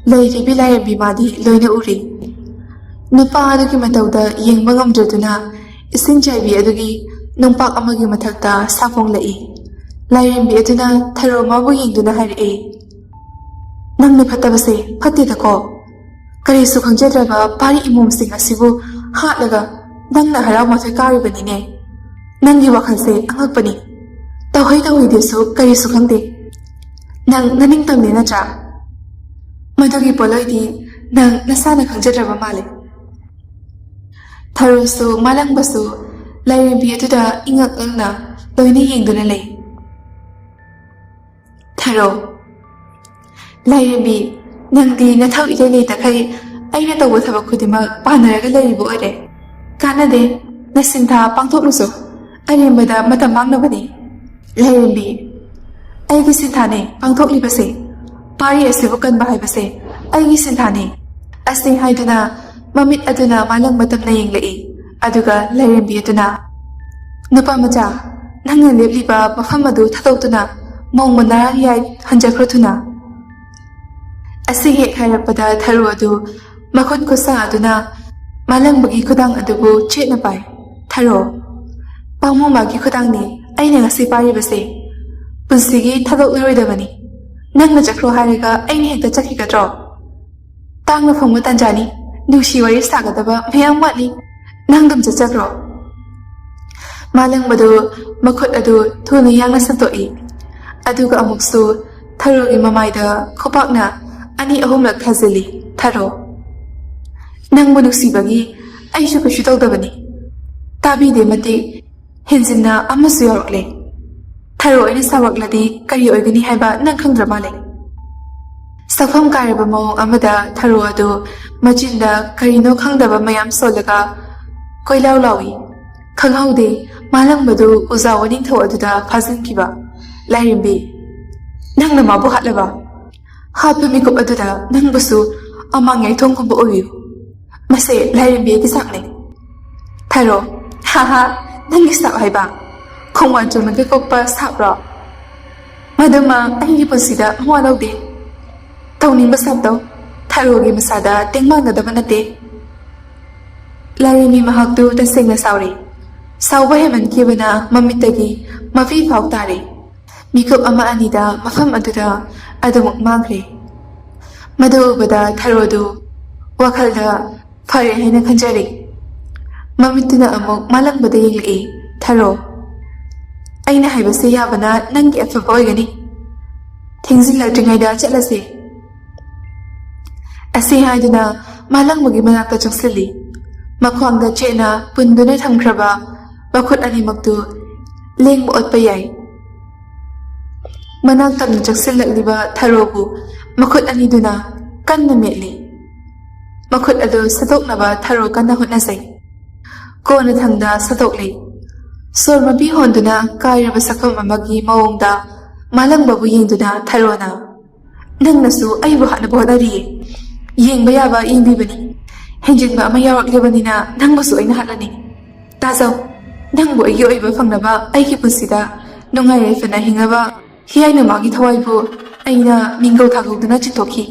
ꯂꯩꯔꯤꯕꯤ ꯂꯥꯏꯔꯦꯝꯕꯤ ꯃꯥꯗꯤ ꯂꯣꯏꯅ ꯎꯔꯤ ꯅꯨꯄꯥ ꯑꯗꯨꯒꯤ ꯃꯇꯧꯗ ꯌꯦꯡꯕ ꯉꯝꯗ꯭ꯔꯗꯨꯅ ꯏꯁꯤꯡ ꯆꯥꯏꯕꯤ ꯑꯗꯨꯒꯤ ꯅꯨꯡꯄꯥꯛ ꯑꯃꯒꯤ ꯃꯊꯛꯇ ꯁꯥꯐꯣꯡꯂꯛꯏ ꯂꯥꯏꯔꯦꯝꯕꯤ ꯑꯗꯨꯅ ꯊꯔꯣ ꯃꯥꯕꯨ ꯌꯦꯡꯗꯨꯅ ꯍꯥꯏꯔꯛꯏ ꯅꯪꯅ ꯐꯠꯇꯕꯁꯦ ꯐꯠꯇꯦꯗꯀꯣ ꯀꯔꯤꯁꯨ ꯈꯪꯖꯗ꯭ꯔꯕ ꯄꯥꯔꯤ ꯏꯃꯣꯝꯁꯤꯡ ꯑꯁꯤꯕꯨ ꯍꯥꯠꯂꯒ ꯅꯪꯅ ꯍꯔꯥꯎ ꯃꯊꯣꯏ ꯀꯥꯔꯤꯕꯅꯤꯅꯦ ꯅꯪꯒꯤ ꯋꯥꯈꯜꯁꯦ ꯑꯉꯛꯄꯅꯤ ꯇꯧꯍꯩꯗꯦꯁꯨ ꯀꯔꯤꯁꯨ ꯈꯪꯗꯦ ꯅꯪ ꯅꯅꯤꯡꯇꯝꯅꯤ ꯅꯠꯇ꯭ꯔꯥ ꯃꯗꯨꯒꯤ ꯄꯣꯠꯂꯣꯏꯗꯤ ꯅꯪ ꯅꯁꯥꯅ ꯈꯪꯖꯗ꯭ꯔꯕ ꯃꯥꯜꯂꯦ ꯊꯔꯣꯁꯨ ꯃꯥꯂꯪꯕꯁꯨ ꯂꯥꯏꯔꯦꯝꯕꯤ ꯑꯗꯨꯗ ꯏꯉꯛ ꯉꯛꯅ ꯂꯣꯏꯅ ꯌꯦꯡꯗꯨꯅ ꯂꯩ ꯊꯔꯣ ꯂꯥꯏꯔꯦꯝꯕꯤ ꯅꯪꯗꯤ ꯅꯊꯧ ꯏꯔꯩ ꯂꯩꯇꯈꯩ ꯑꯩꯅ ꯇꯧꯕ ꯊꯕꯛ ꯈꯨꯗꯤꯡꯃꯛ ꯄꯥꯟꯅꯔꯒ ꯂꯩꯔꯤꯕ ꯑꯣꯏꯔꯦ ꯀꯥꯟꯅꯗꯦ ꯅꯁꯤꯟꯊꯥ ꯄꯥꯡꯊꯣꯛꯂꯨꯁꯨ ꯑꯔꯦꯝꯕꯗ ꯃꯇꯝ ꯃꯥꯡꯅꯕꯅꯤ ꯂꯥꯏꯔꯦꯝꯕꯤ ꯑꯩꯒꯤ ꯁꯤꯟꯊꯥꯅꯦ ꯄꯥꯡꯊꯣꯛꯂꯤꯕꯁꯦ ꯄꯥꯔꯤ ꯑꯁꯤꯕꯨ ꯀꯟꯕ ꯍꯥꯏꯕꯁꯦ ꯑꯩꯒꯤ ꯁꯤꯟꯊꯥꯅꯦ ꯑꯁꯤ ꯍꯥꯏꯗꯨꯅ ꯃꯃꯤꯠ ꯑꯗꯨꯅ ꯃꯥꯂꯪꯕ ꯇꯝꯅ ꯌꯦꯡꯂꯛꯏ ꯑꯗꯨꯒ ꯂꯥꯏꯔꯦꯝꯕꯤ ꯑꯗꯨꯅ ꯅꯨꯄꯥ ꯃꯆꯥ ꯅꯪꯅ ꯂꯦꯞꯂꯤꯕ ꯃꯐꯝ ꯑꯗꯨ ꯊꯥꯗꯣꯛꯇꯨꯅ ꯃꯧ ꯅꯔꯥꯡ ꯌꯥꯏ ꯍꯟꯖꯈ꯭ꯔꯣ ꯊꯨꯅ ꯑꯁꯤ ꯍꯦꯛ ꯍꯥꯏꯔꯛꯄꯗ ꯊꯔꯣ ꯑꯗꯨ ꯃꯈꯨꯠ ꯈꯨꯠꯁꯥ ꯑꯗꯨꯅ ꯃꯥꯂꯪꯕꯒꯤ ꯈꯨꯗꯥꯡ ꯑꯗꯨꯕꯨ ꯆꯦꯠꯅ ꯄꯥꯏ ꯊꯔꯣ ꯄꯥꯎꯃꯃꯥꯒꯤ ꯈꯨꯗꯥꯡꯅꯤ ꯑꯩꯅ ꯉꯁꯤ ꯄꯥꯏꯔꯤꯕꯁꯦ ꯄꯨꯟꯁꯤꯒꯤ ꯊꯥꯗꯣꯛꯂꯔꯣꯏꯗꯕꯅꯤ ꯅꯪꯅ ꯆꯠꯈ꯭ꯔꯣ ꯍꯥꯏꯔꯒ ꯑꯩꯅ ꯍꯦꯛꯇ ꯆꯠꯈꯤꯒꯗ꯭ꯔꯣ ꯇꯥꯡꯅ ꯐꯪꯕ ꯇꯥꯟꯖꯥꯅꯤ ꯅꯨꯡꯁꯤ ꯋꯥꯔꯤ ꯁꯥꯒꯗꯕ ꯃꯌꯥꯝ ꯋꯥꯠꯂꯤ ꯅꯪ ꯑꯗꯨꯝ ꯆꯠꯆꯈ꯭ꯔꯣ ꯃꯥꯂꯪꯕꯗꯨ ꯃꯈꯨꯠ ꯑꯗꯨ ꯊꯨꯅ ꯌꯥꯡꯅ ꯁꯟꯇꯣꯛꯏ ꯑꯗꯨꯒ ꯑꯃꯨꯛꯁꯨ ꯊꯔꯣꯒꯤ ꯃꯃꯥꯏꯗ ꯈꯨꯄꯥꯛꯅ ꯑꯅꯤ ꯑꯍꯨꯝꯂꯛ ꯊꯥꯖꯤꯜꯂꯤ ꯊꯔꯣ ꯅꯪꯕꯨ ꯅꯨꯡꯁꯤꯕꯒꯤ ꯑꯩꯁꯨ ꯀꯩꯁꯨ ꯇꯧꯗꯕꯅꯤ ꯇꯥꯕꯤꯗꯦ ꯃꯇꯤꯛ ꯍꯦꯟꯖꯤꯟꯅ ꯑꯃꯁꯨ ꯌꯥꯎꯔꯛꯂꯦ ꯊꯔꯣ ꯑꯩꯅ ꯁꯥꯎꯔꯛꯂꯗꯤ ꯀꯔꯤ ꯑꯣꯏꯒꯅꯤ ꯍꯥꯏꯕ ꯅꯪ ꯈꯪꯗ꯭ꯔ ꯃꯥꯜꯂꯦ ꯁꯛꯐꯝ ꯀꯥꯏꯔꯕ ꯃꯑꯣꯡ ꯑꯃꯗ ꯊꯔꯣ ꯑꯗꯨ ꯃꯆꯤꯟꯗ ꯀꯔꯤꯅꯣ ꯈꯪꯗꯕ ꯃꯌꯥꯝ ꯁꯣꯜꯂꯒ ꯀꯣꯏꯂꯥꯎ ꯂꯥꯎꯏ ꯈꯪꯍꯧꯗꯦ ꯃꯥꯂꯪꯕꯗꯨ ꯎꯖꯥꯎ ꯋꯥꯅꯤꯡꯊꯧ ꯑꯗꯨꯗ ꯐꯥꯖꯤꯟꯈꯤꯕ ꯂꯥꯏꯔꯦꯝꯕꯤ ꯅꯪꯅ ꯃꯥꯕꯨ ꯍꯥꯠꯂꯕ ꯍꯥꯠꯄ ꯃꯤꯀꯨꯞ ꯑꯗꯨꯗ ꯅꯪꯕꯨꯁꯨ ꯑꯃꯥꯡ ꯌꯥꯏꯊꯣꯡꯒꯨꯝꯕ ꯑꯣꯏꯌꯨ ꯃꯁꯦ ꯂꯥꯏꯔꯦꯝꯕꯤꯒꯤ ꯆꯥꯛꯅꯤ ꯊꯔꯣ ꯍꯥꯍꯥ ꯅꯪꯒꯤ ꯁꯥꯞ ꯍꯥꯏꯕ ꯈꯣꯡꯕꯥꯟ ꯆꯣꯡꯅꯒ ꯀꯣꯛꯄ ꯁꯥꯞꯔꯣ ꯃꯗꯨꯃ ꯑꯩꯒꯤ ꯄꯨꯟꯁꯤꯗ ꯃꯋꯥ ꯂꯧꯗꯦ ꯇꯧꯅꯤꯡꯕ ꯁꯥꯞ ꯇꯧ ꯊꯔꯣꯒꯤ ꯃꯁꯥꯗ ꯇꯦꯡꯕꯥꯡꯒꯗꯕ ꯅꯠꯇꯦ ꯂꯥꯏꯔꯦꯝꯕꯤ ꯃꯍꯥꯛꯇꯨ ꯇꯁꯦꯡꯅ ꯁꯥꯎꯔꯤ ꯁꯥꯎꯕ ꯍꯦꯃꯟꯈꯤꯕꯅ ꯃꯃꯤꯠꯇꯒꯤ ꯃꯄꯤ ꯐꯥꯎ ꯇꯥꯔꯦ ꯃꯤꯀꯨꯞ ꯑꯃ ꯑꯅꯤꯗ ꯃꯐꯝ ꯑꯗꯨꯗ ꯑꯗꯨꯃꯛ ꯃꯥꯡꯈ꯭ꯔꯦ ꯃꯗꯨ ꯎꯕꯗ ꯊꯔꯣꯗꯨ ꯋꯥꯈꯜꯗ ꯐꯔꯦ ꯍꯥꯏꯅ ꯈꯟꯖꯔꯤ ꯃꯃꯤꯠꯇꯨꯅ ꯑꯃꯨꯛ ꯃꯥꯂꯪꯕꯗ ꯌꯦꯡꯂꯛꯏ ꯊꯔꯣ ꯑꯩꯅ ꯍꯥꯏꯕꯁꯦ ꯌꯥꯕꯅ ꯅꯪꯒꯤ ꯑꯐꯕ ꯑꯣꯏꯒꯅꯤ ꯊꯦꯡꯖꯤꯜꯂꯛꯇ꯭ꯔꯤꯉꯩꯗ ꯆꯠꯂꯁꯤ ꯑꯁꯤ ꯍꯥꯏꯗꯨꯅ ꯃꯥꯂꯪꯕꯒꯤ ꯃꯅꯥꯛꯇ ꯆꯪꯁꯤꯜꯂꯤ ꯃꯈ꯭ꯋꯥꯡꯗ ꯆꯦꯠꯅ ꯄꯨꯟꯗꯨꯅ ꯊꯝꯈ꯭ꯔꯕ ꯃꯈꯨꯠ ꯑꯅꯤꯃꯛꯇꯨ ꯂꯦꯡꯕ ꯑꯣꯠꯄ ꯌꯥꯏ ꯃꯅꯥꯛ ꯇꯝꯅ ꯆꯪꯁꯤꯜꯂꯛꯂꯤꯕ ꯊꯔꯣꯕꯨ ꯃꯈꯨꯠ ꯑꯅꯤꯗꯨꯅ ꯀꯟꯅ ꯃꯦꯠꯂꯤ ꯃꯈꯨꯠ ꯑꯗꯨ ꯁꯠꯇꯣꯛꯅꯕ ꯊꯔꯣ ꯀꯟꯅ ꯍꯣꯠꯅꯖꯩ ꯀꯣꯟꯅ ꯊꯪꯗ ꯁꯠꯇꯣꯛꯂꯤ ꯁꯣꯔ ꯃꯄꯤ ꯍꯣꯟꯗꯨꯅ ꯀꯥꯏꯔꯕ ꯁꯛꯐꯝ ꯑꯃꯒꯤ ꯃꯑꯣꯡꯗ ꯃꯥꯂꯪꯕꯕꯨ ꯌꯦꯡꯗꯨꯅ ꯊꯔꯣꯅ ꯅꯪꯅꯁꯨ ꯑꯩꯕꯨ ꯍꯥꯠꯅꯕ ꯍꯣꯠꯅꯔꯤꯌꯦ ꯌꯦꯡꯕ ꯌꯥꯕ ꯌꯦꯡꯕꯤꯕꯅꯤ ꯍꯦꯟꯖꯤꯟꯕ ꯑꯃ ꯌꯥꯎꯔꯛꯂꯤꯕꯅꯤꯅ ꯅꯪꯕꯨꯁꯨ ꯑꯩꯅ ꯍꯥꯠꯂꯅꯤ ꯇꯥꯖꯧ ꯅꯪꯕꯨ ꯑꯩꯒꯤ ꯑꯣꯏꯕ ꯐꯪꯅꯕ ꯑꯩꯒꯤ ꯄꯨꯟꯁꯤꯗ ꯅꯨꯡꯉꯥꯏ ꯌꯥꯏꯐꯅ ꯍꯤꯡꯅꯕ ꯍꯤꯌꯥꯏꯅꯃꯥꯒꯤ ꯊꯋꯥꯏꯕꯨ ꯑꯩꯅ ꯃꯤꯡꯒꯧ ꯊꯥꯒꯧꯗꯨꯅ ꯆꯤꯡꯊꯣꯛꯈꯤ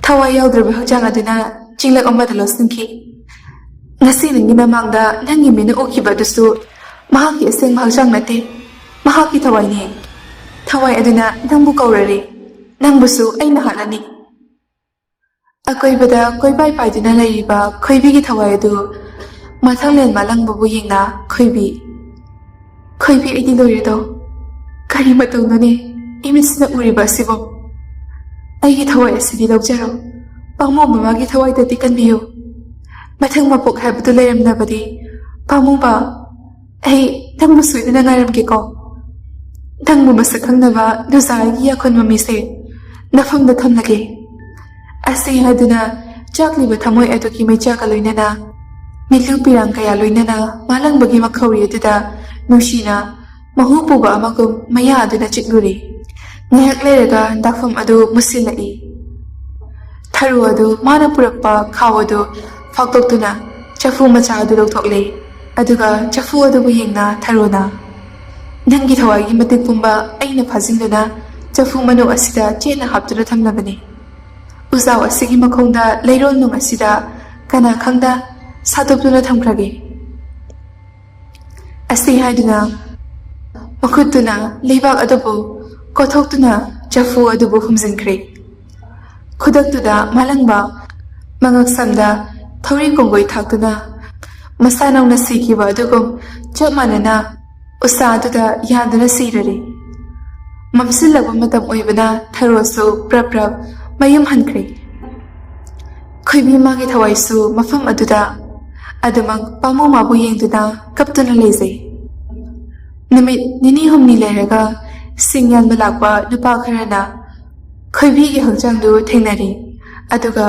ꯊꯋꯥꯏ ꯌꯥꯎꯗ꯭ꯔꯕ ꯍꯛꯆꯥꯡ ꯑꯗꯨꯅ ꯆꯤꯡꯂꯛ ꯑꯃꯗ ꯂꯣꯠꯁꯤꯟꯈꯤ ꯉꯁꯤ ꯅꯪꯒꯤ ꯃꯃꯥꯡꯗ ꯅꯪꯒꯤ ꯃꯤꯠꯅ ꯎꯈꯤꯕ ꯑꯗꯨꯁꯨ ꯃꯍꯥꯛꯀꯤ ꯑꯁꯦꯡꯕ ꯍꯛꯆꯥꯡ ꯅꯠꯇꯦ ꯃꯍꯥꯛꯀꯤ ꯊꯋꯥꯏꯅꯤ ꯊꯋꯥꯏ ꯑꯗꯨꯅ ꯅꯪꯕꯨ ꯀꯧꯔꯔꯤ ꯅꯪꯕꯨꯁꯨ ꯑꯩꯅ ꯍꯥꯠꯂꯅꯤ ꯑꯀꯣꯏꯕꯗ ꯀꯣꯏꯄꯥꯏ ꯄꯥꯏꯗꯨꯅ ꯂꯩꯔꯤꯕ ꯈꯣꯏꯕꯤꯒꯤ ꯊꯋꯥꯏ ꯑꯗꯨ ꯃꯊꯪꯂꯦꯟ ꯃꯥꯂꯪꯕꯕꯨ ꯌꯦꯡꯅ ꯈꯣꯏꯕꯤ ꯑꯩꯗꯤ ꯂꯣꯏꯔꯦꯗꯣ ꯀꯔꯤ ꯃꯇꯧꯅꯣꯅꯦ ꯏꯃꯤꯠꯁꯤꯅ ꯎꯔꯤꯕ ꯑꯁꯤꯕꯨ ꯑꯩꯒꯤ ꯊꯋꯥꯏ ꯑꯁꯤꯗꯤ ꯂꯧꯖꯔꯣ ꯄꯥꯃꯨꯕ ꯃꯥꯒꯤ ꯊꯋꯥꯏꯗꯗꯤ ꯀꯟꯕꯤꯌꯨ ꯃꯊꯪ ꯃꯄꯣꯛ ꯍꯥꯏꯕꯗꯨ ꯂꯩꯔꯝꯂꯕꯗꯤ ꯄꯥꯃꯨꯕ ꯑꯩ ꯅꯪꯕꯨ ꯁꯣꯏꯗꯅ ꯉꯥꯏꯔꯝꯒꯦꯀꯣ ꯅꯪꯕꯨ ꯃꯁꯛ ꯈꯪꯅꯕ ꯅꯨꯖꯥꯒꯤ ꯌꯥꯈꯣꯟ ꯃꯃꯤꯁꯦ ꯅꯐꯝꯗ ꯊꯝꯂꯒꯦ ꯑꯁꯤ ꯍꯥꯏꯗꯨꯅ ꯆꯥꯛꯂꯤꯕ ꯊꯃꯣꯏ ꯑꯗꯨꯒꯤ ꯃꯩꯆꯥꯛꯀ ꯂꯣꯏꯅꯅ ꯃꯤꯠꯂꯨ ꯄꯤꯔꯥꯡ ꯀꯌꯥ ꯂꯣꯏꯅꯅ ꯃꯥꯂꯪꯕꯒꯤ ꯃꯈꯧꯔꯤ ꯑꯗꯨꯗ ꯅꯨꯡꯁꯤꯅ ꯃꯍꯨ ꯄꯨꯕ ꯑꯃꯒꯨꯝ ꯃꯌꯥ ꯑꯗꯨꯅ ꯆꯤꯛꯂꯨꯔꯤ ꯉꯥꯏꯍꯥꯛ ꯂꯩꯔꯒ ꯗꯥꯛꯐꯝ ꯑꯗꯨ ꯃꯨꯁꯤꯜꯂꯛꯏ ꯊꯔꯣ ꯑꯗꯨ ꯃꯥꯅ ꯄꯨꯔꯛꯄ ꯈꯥꯎ ꯑꯗꯨ ꯐꯥꯛꯇꯣꯛꯇꯨꯅ ꯆꯐꯨ ꯃꯆꯥ ꯑꯗꯨ ꯂꯧꯊꯣꯛꯂꯦ ꯑꯗꯨꯒ ꯆꯐꯨ ꯑꯗꯨꯕꯨ ꯌꯦꯡꯅ ꯊꯔꯣꯅ ꯅꯪꯒꯤ ꯊꯋꯥꯏꯒꯤ ꯃꯇꯤꯛ ꯄꯨꯝꯕ ꯑꯩꯅ ꯐꯥꯖꯤꯟꯗꯨꯅ ꯆꯐꯨ ꯃꯅꯨꯡ ꯑꯁꯤꯗ ꯆꯦꯠꯅ ꯍꯥꯞꯇꯨꯅ ꯊꯝꯂꯕꯅꯤ ꯎꯖꯥꯎ ꯑꯁꯤꯒꯤ ꯃꯈꯣꯡꯗ ꯂꯩꯔꯣꯜ ꯅꯨꯡ ꯑꯁꯤꯗ ꯀꯅꯥ ꯈꯪꯗ ꯁꯥꯗꯣꯛꯇꯨꯅ ꯊꯝꯈ꯭ꯔꯒꯦ ꯑꯁꯤ ꯍꯥꯏꯗꯨꯅ ꯃꯈꯨꯠꯇꯨꯅ ꯂꯩꯕꯥꯛ ꯑꯗꯨꯕꯨ ꯀꯣꯊꯣꯛꯇꯨꯅ ꯆꯐꯨ ꯑꯗꯨꯕꯨ ꯍꯨꯝꯖꯤꯟꯈ꯭ꯔꯦ ꯈꯨꯗꯛꯇꯨꯗ ꯃꯥꯂꯪꯕ ꯃꯉꯛꯁꯝꯗ ꯊꯧꯔꯤ ꯀꯣꯡꯒꯣꯏ ꯊꯥꯛꯇꯨꯅ ꯃꯁꯥ ꯅꯧꯅ ꯁꯤꯈꯤꯕ ꯑꯗꯨꯒꯨꯝ ꯆꯞ ꯃꯥꯟꯅꯅ ꯎꯁꯥ ꯑꯗꯨꯗ ꯌꯥꯟꯗꯨꯅ ꯁꯤꯔꯔꯤ ꯃꯝꯁꯤꯜꯂꯛꯄ ꯃꯇꯝ ꯑꯣꯏꯕꯅ ꯊꯔꯣꯁꯨ ꯄ꯭ꯔꯞ ꯃꯌꯨꯝ ꯍꯟꯈ꯭ꯔꯦ ꯈꯣꯏꯕꯤ ꯃꯥꯒꯤ ꯊꯋꯥꯏꯁꯨ ꯃꯐꯝ ꯑꯗꯨꯗ ꯑꯗꯨꯃꯛ ꯄꯥꯃꯨ ꯃꯥꯕꯨ ꯌꯦꯡꯗꯨꯅ ꯀꯞꯇꯨꯅ ꯂꯩꯖꯩ ꯅꯨꯃꯤꯠ ꯅꯤꯅꯤ ꯍꯨꯝꯅꯤ ꯂꯩꯔꯒ ꯁꯤꯡ ꯌꯥꯟꯕ ꯂꯥꯛꯄ ꯅꯨꯄꯥ ꯈꯔꯅ ꯈꯣꯏꯕꯤꯒꯤ ꯍꯛꯆꯥꯡꯗꯨ ꯊꯦꯡꯅꯔꯤ ꯑꯗꯨꯒ